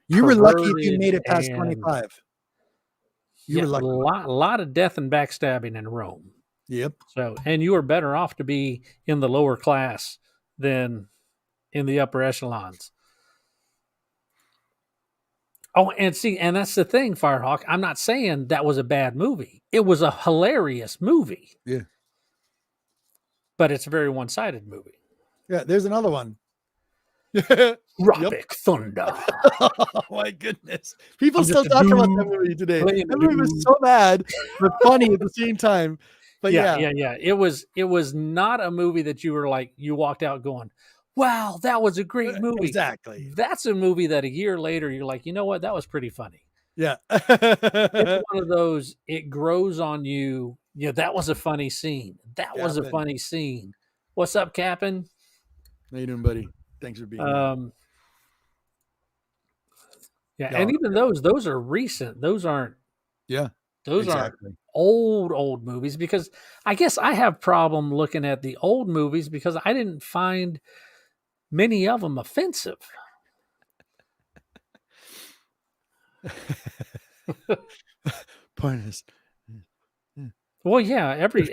Speaker 1: You were lucky if you made it past 25. You were lucky.
Speaker 2: A lot of death and backstabbing in Rome.
Speaker 1: Yep.
Speaker 2: So, and you were better off to be in the lower class than in the upper echelons. Oh, and that's the thing, Firehawk. I'm not saying that was a bad movie. It was a hilarious movie.
Speaker 1: Yeah.
Speaker 2: But it's a very one-sided movie.
Speaker 1: Yeah, there's another one.
Speaker 2: Tropic Thunder.
Speaker 1: Oh my goodness. People still talk about that movie today. That movie was so bad, but funny at the same time. But yeah.
Speaker 2: It was not a movie that you were like, you walked out going, wow, that was a great movie.
Speaker 1: Exactly.
Speaker 2: That's a movie that a year later you're like, you know what? That was pretty funny.
Speaker 1: Yeah.
Speaker 2: It's one of those, it grows on you. Yeah, that was a funny scene. That was a funny scene. What's up, Captain?
Speaker 1: How you doing, buddy? Thanks for being here.
Speaker 2: Yeah, and even those are recent. Those aren't.
Speaker 1: Yeah.
Speaker 2: Those aren't old movies, because I guess I have problem looking at the old movies because I didn't find many of them offensive.
Speaker 1: Point is,
Speaker 2: Well, yeah, every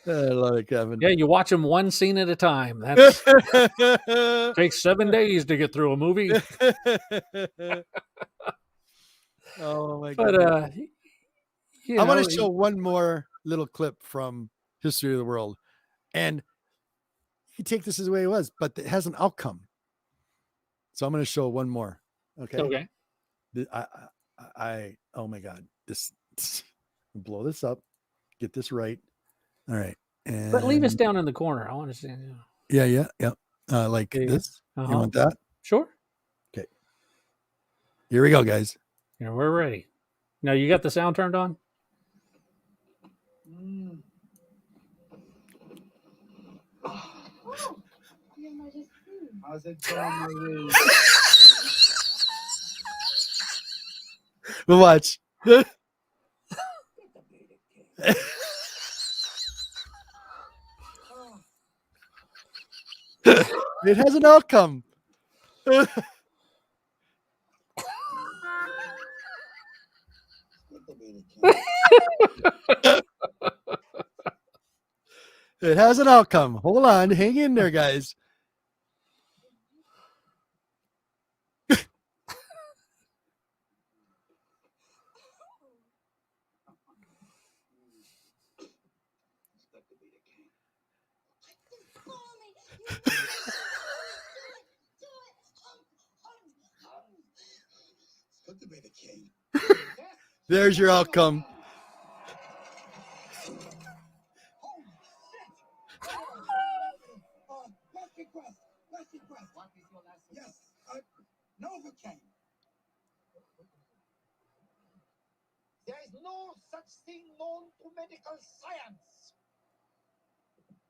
Speaker 1: I love it, Kevin.
Speaker 2: yeah, you watch them one scene at a time. That's takes 7 days to get through a movie.
Speaker 1: Oh my
Speaker 2: But
Speaker 1: god!
Speaker 2: you
Speaker 1: I want
Speaker 2: know,
Speaker 1: to show one more little clip from History of the World, and you take this as the way it was, but it has an outcome. So I'm going to show one more. Okay. Oh my god, this blow this up, get this right. All right, and
Speaker 2: but leave us down in the corner. I want to see.
Speaker 1: yeah. Like
Speaker 2: Yeah.
Speaker 1: this.
Speaker 2: Uh-huh.
Speaker 1: You want that?
Speaker 2: Sure.
Speaker 1: Okay. Here we go, guys.
Speaker 2: Yeah, we're ready. Now you got the sound turned on?
Speaker 3: Oh, Your Majesty. How's it going, Marie?
Speaker 1: We'll watch. It has an outcome. It has an outcome. Hold on. Hang in there, guys. There's your outcome.
Speaker 3: Yes, Novocaine. There is no such thing known to medical science.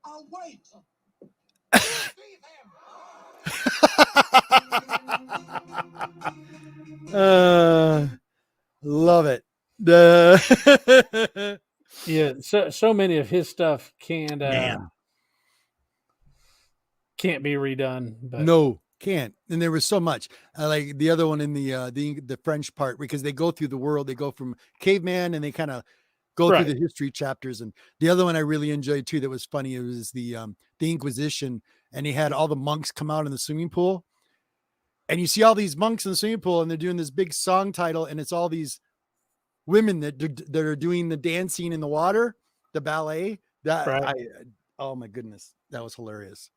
Speaker 3: I'll wait.
Speaker 1: Love it.
Speaker 2: Yeah, so many of his stuff can't
Speaker 1: Man.
Speaker 2: can't be redone. But
Speaker 1: No, can't. And there was so much. I like the other one in the French part, because they go through the world. They go from caveman and they kind of go
Speaker 2: Right.
Speaker 1: through the history chapters. And the other one I really enjoyed too that was funny, it was the Inquisition, and he had all the monks come out in the swimming pool. And you see all these monks in the swimming pool, and they're doing this big song title, and it's all these women that are doing the dancing in the water, the ballet. That
Speaker 2: Right.
Speaker 1: oh my goodness, that was hilarious.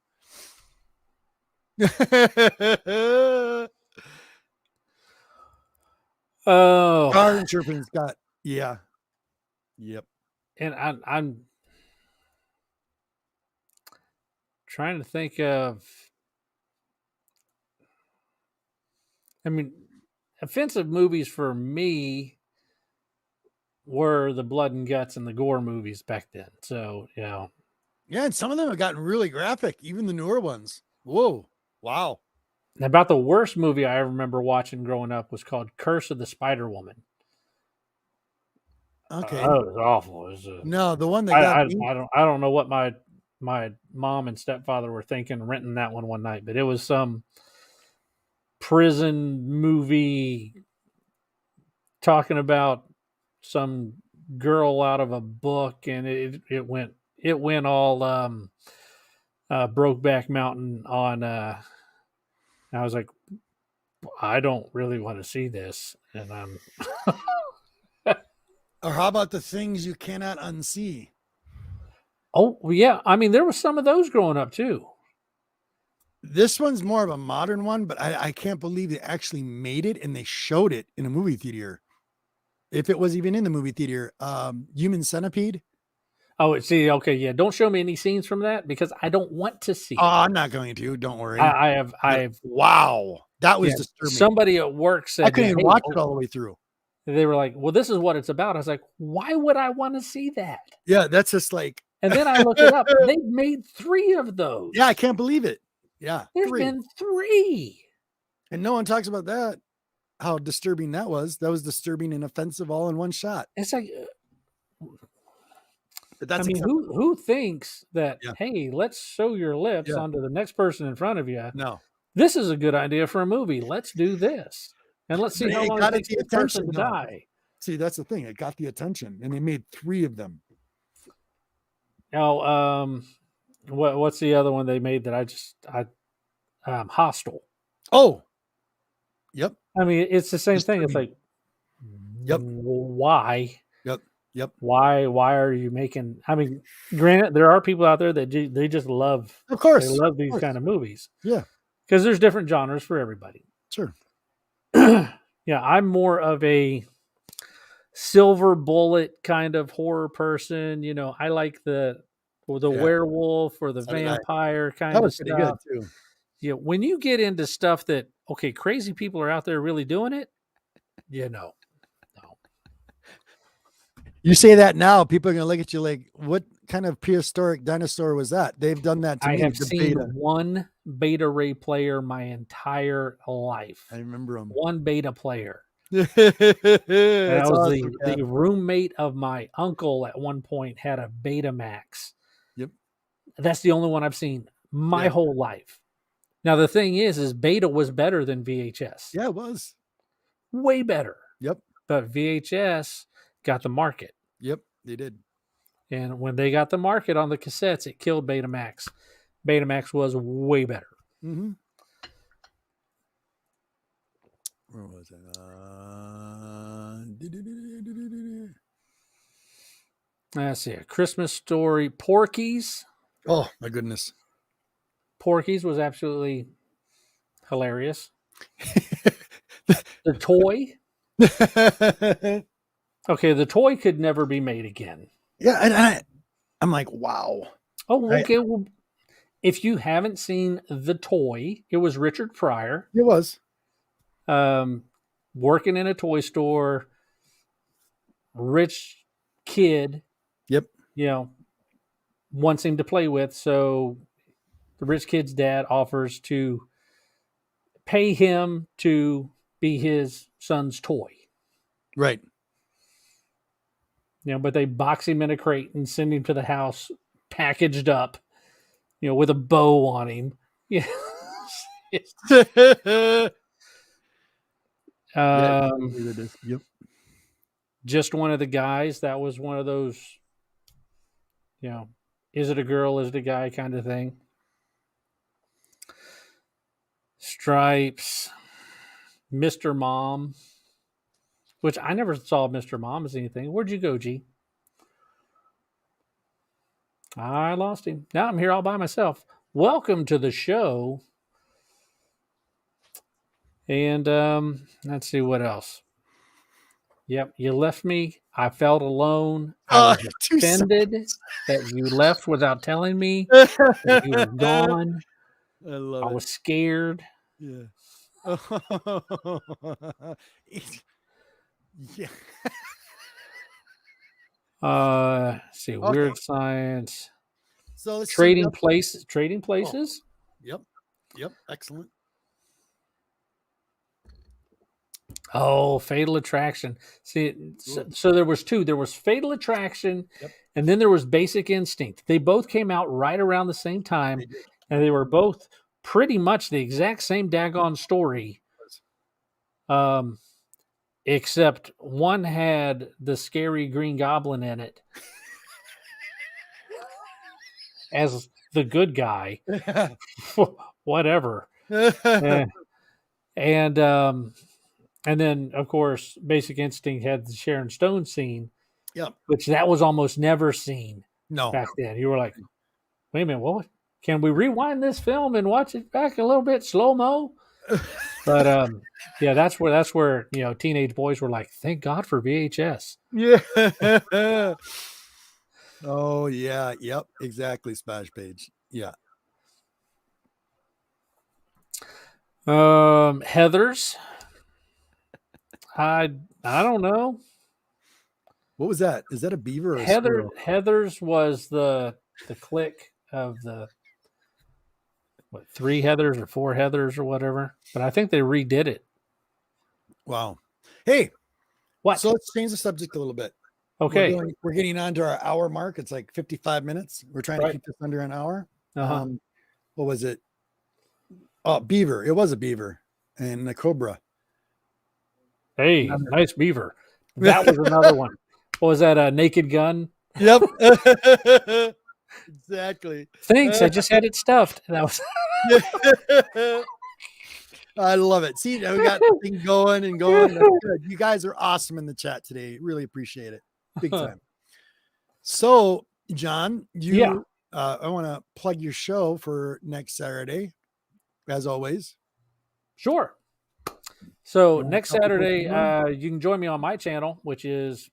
Speaker 2: Oh,
Speaker 1: Car interpreting's got yep.
Speaker 2: and I'm trying to think of. I mean, offensive movies for me were the blood and guts and the gore movies back then. So, you know.
Speaker 1: Yeah, and some of them have gotten really graphic, even the newer ones. Whoa. Wow.
Speaker 2: About the worst movie I remember watching growing up was called Curse of the Spider Woman.
Speaker 1: Okay.
Speaker 2: That was awful. It was
Speaker 1: No, the one that got
Speaker 2: I don't know what my mom and stepfather were thinking renting that one night, but it was some prison movie talking about some girl out of a book, and it went all Brokeback Mountain on. I was like, I don't really want to see this, and I'm.
Speaker 1: Or how about the things you cannot unsee?
Speaker 2: Oh yeah, I mean there was some of those growing up too.
Speaker 1: This one's more of a modern one, but I can't believe they actually made it and they showed it in a movie theater. If it was even in the movie theater, Human Centipede.
Speaker 2: Oh, see, okay, yeah. Don't show me any scenes from that because I don't want to see.
Speaker 1: Oh, I'm not going to. Don't worry.
Speaker 2: I have.
Speaker 1: Wow, that was disturbing.
Speaker 2: Somebody at work said
Speaker 1: I couldn't even watch it all the way through.
Speaker 2: They were like, "Well, this is what it's about." I was like, "Why would I want to see that?"
Speaker 1: Yeah, that's just like.
Speaker 2: And then I looked it up. They've made 3 of those.
Speaker 1: Yeah, I can't believe it. Yeah,
Speaker 2: There's been 3,
Speaker 1: and no one talks about that. how disturbing that was. That was disturbing and offensive all in one shot.
Speaker 2: It's like,
Speaker 1: But that's
Speaker 2: I mean,
Speaker 1: acceptable.
Speaker 2: who thinks that,
Speaker 1: Yeah.
Speaker 2: hey, let's show your lips
Speaker 1: Yeah.
Speaker 2: onto the next person in front of you.
Speaker 1: No.
Speaker 2: This is a good idea for a movie. Let's do this. And let's see
Speaker 1: But
Speaker 2: how
Speaker 1: it
Speaker 2: long
Speaker 1: got
Speaker 2: it
Speaker 1: at
Speaker 2: takes
Speaker 1: the
Speaker 2: this person
Speaker 1: attention,
Speaker 2: to
Speaker 1: though.
Speaker 2: die.
Speaker 1: See, that's the thing. It got the attention, and they made 3 of them.
Speaker 2: Oh, what's the other one they made that Hostile.
Speaker 1: Oh, yep,
Speaker 2: I mean, it's the same thing. It's
Speaker 1: Disturbing.
Speaker 2: like,
Speaker 1: Yep.
Speaker 2: why?
Speaker 1: yep.
Speaker 2: Why are you making? I mean, granted, there are people out there that they just love.
Speaker 1: Of course,
Speaker 2: They love these
Speaker 1: course.
Speaker 2: kind of movies.
Speaker 1: Yeah,
Speaker 2: because there's different genres for everybody.
Speaker 1: sure.
Speaker 2: Yeah, I'm more of a silver bullet kind of horror person. You know, I like the
Speaker 1: Yeah.
Speaker 2: werewolf or the
Speaker 1: So did I.
Speaker 2: vampire kind
Speaker 1: That
Speaker 2: of
Speaker 1: was pretty good
Speaker 2: stuff.
Speaker 1: too.
Speaker 2: Yeah, when you get into stuff that crazy people are out there really doing it, no.
Speaker 1: You say that now, people are gonna look at you like, "What kind of prehistoric dinosaur was that?" They've done that to
Speaker 2: I
Speaker 1: me.
Speaker 2: have
Speaker 1: the
Speaker 2: seen
Speaker 1: beta.
Speaker 2: one beta ray player my entire life.
Speaker 1: I remember them.
Speaker 2: One beta player.
Speaker 1: That's
Speaker 2: And that was
Speaker 1: awesome,
Speaker 2: the roommate of my uncle at one point had a Betamax.
Speaker 1: Yep.
Speaker 2: That's the only one I've seen my whole life. Now the thing is beta was better than VHS.
Speaker 1: Yeah, it was.
Speaker 2: Way better.
Speaker 1: Yep.
Speaker 2: But VHS got the market.
Speaker 1: Yep, they did.
Speaker 2: And when they got the market on the cassettes, it killed Betamax. Betamax was way better.
Speaker 1: Mm-hmm. Where was it?
Speaker 2: Let's see. A Christmas Story. Porky's.
Speaker 1: Oh, my goodness.
Speaker 2: Porky's was absolutely hilarious. The toy. Okay, the toy could never be made again.
Speaker 1: Yeah, and I'm like, wow.
Speaker 2: Oh, okay. Well, if you haven't seen the toy, it was Richard Pryor.
Speaker 1: It was.
Speaker 2: Working in a toy store, rich kid.
Speaker 1: Yep.
Speaker 2: You know, wants him to play with, so the rich kid's dad offers to pay him to be his son's toy.
Speaker 1: Right.
Speaker 2: You know, but they box him in a crate and send him to the house packaged up, you know, with a bow on him. Yeah.
Speaker 1: Yep.
Speaker 2: Just one of the guys. That was one of those, you know, is it a girl, is it a guy kind of thing. Stripes, Mr. Mom, which I never saw Mr. Mom as anything. Where'd you go, G? I lost him. Now I'm here all by myself. Welcome to the show. And let's see what else. Yep, you left me. I felt alone. I was offended that you left without telling me that you were gone.
Speaker 1: I love it.
Speaker 2: I was scared.
Speaker 1: Yeah. Yeah.
Speaker 2: Let's see, Weird Science.
Speaker 1: So let's
Speaker 2: Trading Places.
Speaker 1: Yep. Excellent.
Speaker 2: Oh, Fatal Attraction. See, so there was 2. There was Fatal Attraction, and then there was Basic Instinct. They both came out right around the same time, and they were both pretty much the exact same daggone story. Except one had the scary Green Goblin in it as the good guy. Whatever. And then, of course, Basic Instinct had the Sharon Stone scene, which that was almost never seen back then. You were like, wait a minute, what? Can we rewind this film and watch it back a little bit slow-mo? But, yeah, that's where, you know, teenage boys were like, thank God for VHS.
Speaker 1: Yeah. Oh, yeah. Yep. Exactly. Splash Page. Yeah.
Speaker 2: Heathers. I don't know.
Speaker 1: What was that? Is that a beaver or a squirrel?
Speaker 2: Heathers was the clique of the 3 Heathers or 4 Heathers or whatever. But I think they redid it.
Speaker 1: Wow. Hey,
Speaker 2: What?
Speaker 1: so let's change the subject a little bit.
Speaker 2: Okay.
Speaker 1: We're getting on to our hour mark. It's like 55 minutes. We're trying to keep this under an hour.
Speaker 2: Uh-huh.
Speaker 1: What was it? Oh, beaver. It was a beaver and a cobra.
Speaker 2: Hey, nice beaver. That was another one. What was that? A Naked Gun?
Speaker 1: Yep. Exactly.
Speaker 2: Thanks. I just had it stuffed. That was
Speaker 1: I love it. See, we got the thing going and going. That's good. You guys are awesome in the chat today. Really appreciate it. Big time. So, John, I want to plug your show for next Saturday, as always.
Speaker 2: Sure. So next Saturday, you can join me on my channel, which is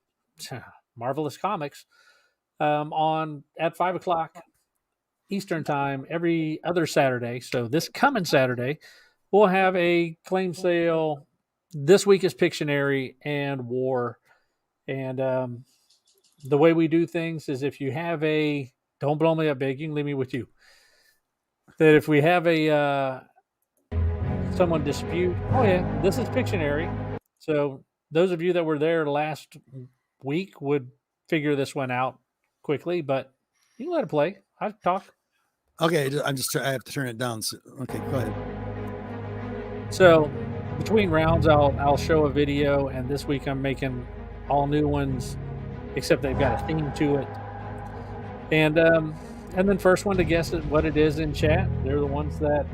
Speaker 2: Marvelous Comics, at 5:00 Eastern time every other Saturday. So this coming Saturday, we'll have a claim sale. This week is Pictionary and War, and the way we do things is if you have don't blow me up big, you can leave me with you. That if we have someone dispute, oh yeah, this is Pictionary. So those of you that were there last week would figure this one out quickly, but you can let it play. I talk.
Speaker 1: Okay, I have to turn it down. So, okay, go ahead.
Speaker 2: So between rounds, I'll show a video, and this week I'm making all new ones, except they've got a theme to it. And then first one to guess what it is in chat, they're the ones that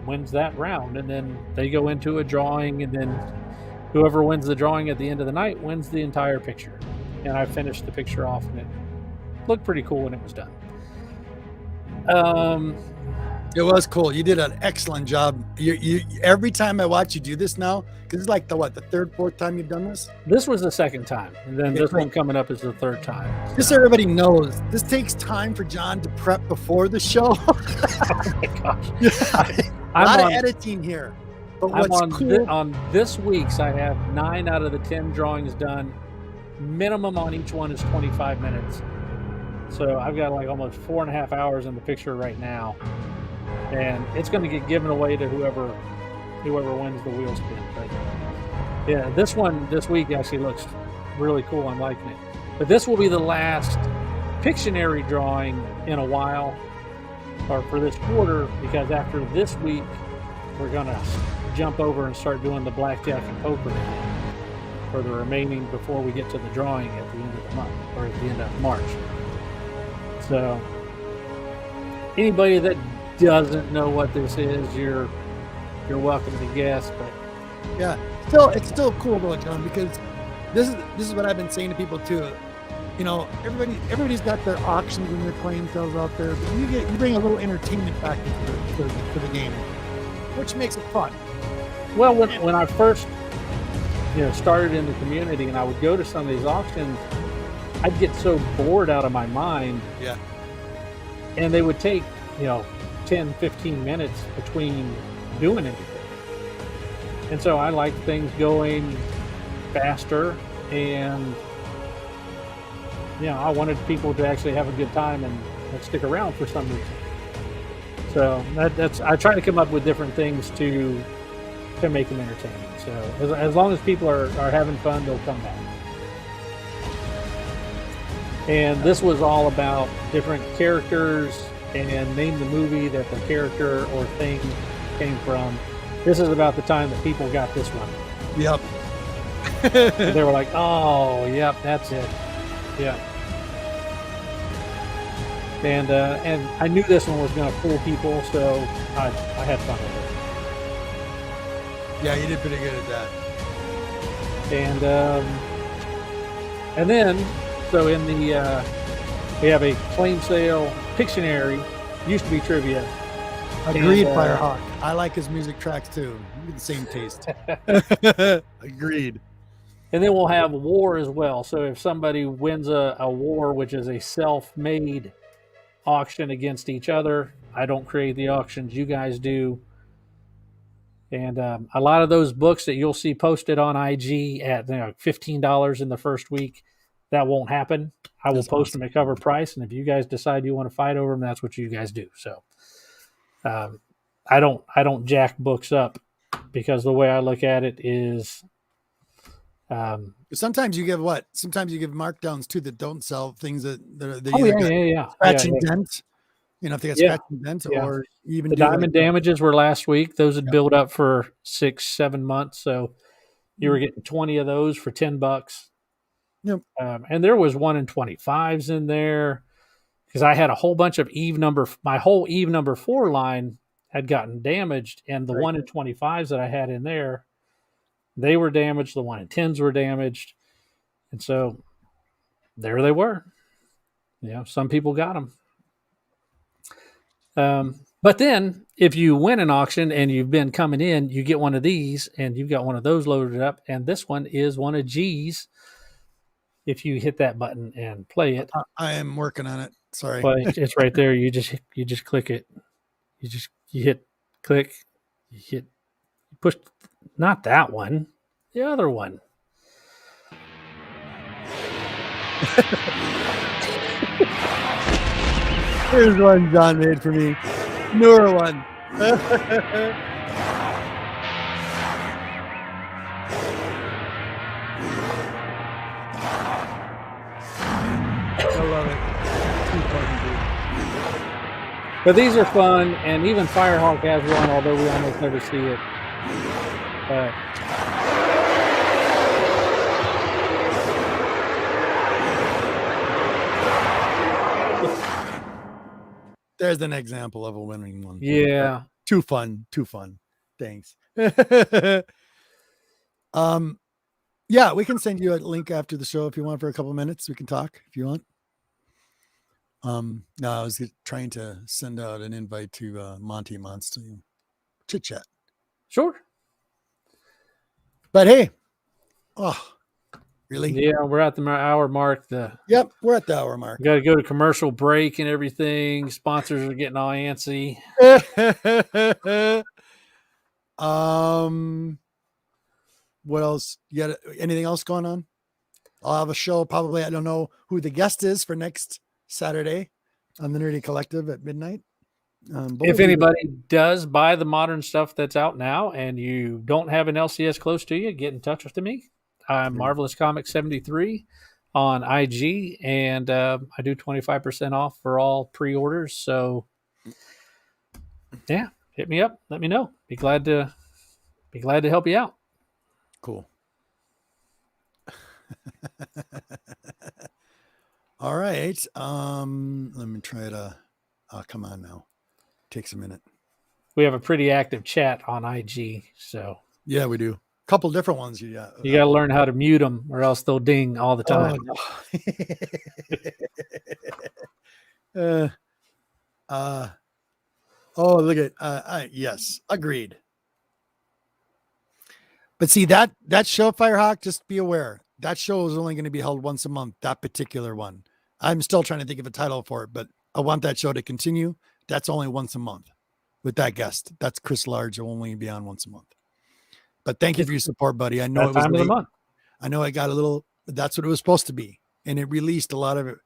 Speaker 2: wins that round, and then they go into a drawing, and then whoever wins the drawing at the end of the night wins the entire picture. And I finished the picture off, and it looked pretty cool when it was done.
Speaker 1: It was cool. You did an excellent job. You every time I watch you do this now, because it's like the third, fourth time you've done this.
Speaker 2: This was the second time, and then this one coming up is the third time. So.
Speaker 1: Just so everybody knows, this takes time for John to prep before the show.
Speaker 2: Oh my gosh!
Speaker 1: A lot of editing here. But what's cool
Speaker 2: on this week's, I have 9 out of the 10 drawings done. Minimum on each one is 25 minutes. So I've got like almost 4.5 hours in the picture right now, and it's going to get given away to whoever wins the wheel spin. But yeah, this week actually looks really cool. I'm liking it. But this will be the last Pictionary drawing in a while, or for this quarter, because after this week we're going to jump over and start doing the blackjack and poker again for the remaining before we get to the drawing at the end of the month, or at the end of March. So anybody that doesn't know what this is, you're welcome to guess. But
Speaker 1: yeah, it's still cool though, John, because this is what I've been saying to people too. You know, everybody's got their auctions and their claim sales out there, but you bring a little entertainment factor to the game, which makes it fun.
Speaker 2: Well, when I first started in the community and I would go to some of these auctions, I'd get so bored out of my mind.
Speaker 1: Yeah.
Speaker 2: And they would take 10, 15 minutes between doing anything. And so I like things going faster, and I wanted people to actually have a good time and stick around for some reason. So I try to come up with different things to make them entertaining. So as long as people are having fun, they'll come back. And this was all about different characters and name the movie that the character or thing came from. This is about the time that people got this one.
Speaker 1: Yep.
Speaker 2: They were like, oh, yep, that's it. Yeah. And I knew this one was going to fool people, so I had fun with it.
Speaker 1: Yeah, you did pretty good at that.
Speaker 2: And then, so in the we have a claim sale Pictionary, used to be trivia.
Speaker 1: Agreed, Firehawk. I like his music tracks too. We have the same taste. Agreed.
Speaker 2: And then we'll have war as well. So if somebody wins a war, which is a self-made auction against each other, I don't create the auctions, you guys do. And a lot of those books that you'll see posted on IG at $15 in the first week, that won't happen. I will post them at cover price, and if you guys decide you want to fight over them, that's what you guys do. So I don't jack books up, because the way I look at it is
Speaker 1: Sometimes you give what? Sometimes you give markdowns too that don't sell things that they
Speaker 2: Oh
Speaker 1: either got
Speaker 2: yeah.
Speaker 1: scratching dents. You know, if they got
Speaker 2: Yeah.
Speaker 1: scratching dents,
Speaker 2: Yeah.
Speaker 1: or even
Speaker 2: The
Speaker 1: do
Speaker 2: diamond damages were last week. Those had
Speaker 1: Yeah.
Speaker 2: built up for 6-7 months. So you were getting 20 of those for $10.
Speaker 1: Yep.
Speaker 2: And there was 1 in 25s in there because I had a whole bunch of my whole Eve number 4 line had gotten damaged. And the
Speaker 1: Right.
Speaker 2: 1 in 25s that I had in there, they were damaged. The 1 in 10s were damaged. And so there they were. You know, some people got them. But then if you win an auction and you've been coming in, you get one of these and you've got one of those loaded up. And this one is one of G's. If you hit that button and play it,
Speaker 1: I am working on it. Sorry.
Speaker 2: but it's right there. You just click it. You hit click, you push, not that one, the other one.
Speaker 1: Here's one John made for me. Newer one. I love it. Too funny, dude.
Speaker 2: But these are fun, and even Firehawk has one, although we almost never see it.
Speaker 1: There's an example of a winning one.
Speaker 2: Yeah.
Speaker 1: Too fun. Thanks. Yeah, we can send you a link after the show if you want for a couple minutes. We can talk if you want. No, I was trying to send out an invite to Monty Monster chit chat.
Speaker 2: Sure.
Speaker 1: But hey, really?
Speaker 2: Yeah, we're at the hour mark.
Speaker 1: Yep, we're at the hour mark.
Speaker 2: Got to go to commercial break and everything. Sponsors are getting all antsy.
Speaker 1: What else? You got anything else going on? I'll have a show probably. I don't know who the guest is for next Saturday on the Nerdy Collective at midnight.
Speaker 2: If anybody does buy the modern stuff that's out now and you don't have an LCS close to you, get in touch with me. I'm Marvelous Comics 73 on IG, and I do 25% off for all pre-orders. So, yeah, hit me up. Let me know. Be glad to help you out.
Speaker 1: Cool. All right. Let me try to. Oh, come on now. Takes a minute.
Speaker 2: We have a pretty active chat on IG, so
Speaker 1: yeah, we do. A couple different ones. You got
Speaker 2: to learn how to mute them, or else they'll ding all the time.
Speaker 1: Look at yes, agreed. But see that show, Firehawk, just be aware that show is only going to be held once a month. That particular one, I'm still trying to think of a title for it, but I want that show to continue. That's only once a month with that guest. That's Chris Large. Will only be on once a month. But thank you for your support, buddy. I know it was
Speaker 2: time of the month.
Speaker 1: I know it got a little. That's what it was supposed to be, and it released a lot of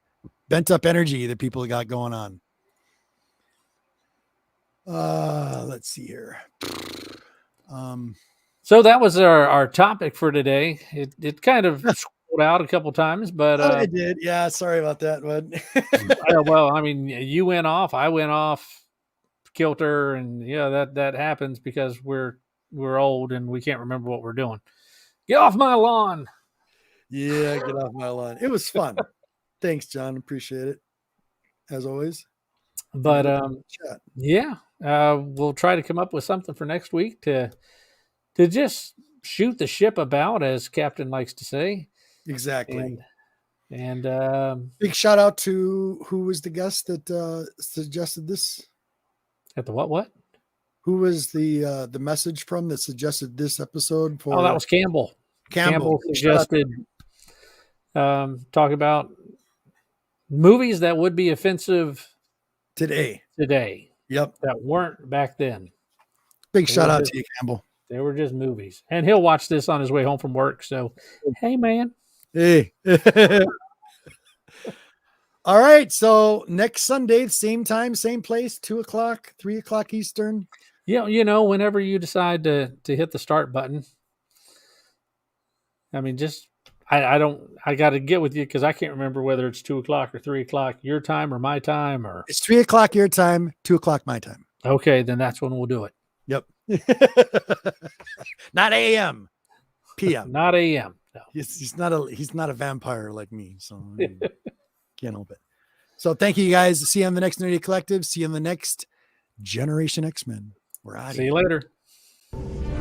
Speaker 1: bent up energy that people got going on. Let's see here.
Speaker 2: So that was our topic for today. It kind of scrolled out a couple times, but
Speaker 1: I did. Yeah, sorry about that, bud.
Speaker 2: well, I mean, you went off, I went off kilter, and yeah, that happens because we're old and we can't remember what we're doing. Get off my lawn.
Speaker 1: Yeah, get off my lawn. It was fun. Thanks, John. Appreciate it as always.
Speaker 2: But yeah, we'll try to come up with something for next week to just shoot the ship about, as Captain likes to say.
Speaker 1: Exactly.
Speaker 2: And
Speaker 1: big shout out to who was the guest that suggested this?
Speaker 2: At the what?
Speaker 1: Who was the message from that suggested this episode?
Speaker 2: Oh, that was Campbell. Campbell suggested talk about movies that would be offensive
Speaker 1: today.
Speaker 2: Yep. That weren't back then.
Speaker 1: Big shout out to you, Campbell.
Speaker 2: They were just movies. And he'll watch this on his way home from work. So, hey, man.
Speaker 1: Hey. All right. So next Sunday, same time, same place, 2:00, 3:00 Eastern.
Speaker 2: Yeah. Whenever you decide to hit the start button. I mean, just I got to get with you because I can't remember whether it's 2 o'clock or 3 o'clock your time or my time or.
Speaker 1: It's 3 o'clock your time, 2 o'clock my time.
Speaker 2: Okay, then that's when we'll do it.
Speaker 1: Yep. Not AM, PM.
Speaker 2: Not AM. No.
Speaker 1: He's not a vampire like me, so can't help it. So thank you guys. See you on the next Nerdy Collective. See you on the next Generation X Men. We're out of
Speaker 2: See
Speaker 1: here.
Speaker 2: you later.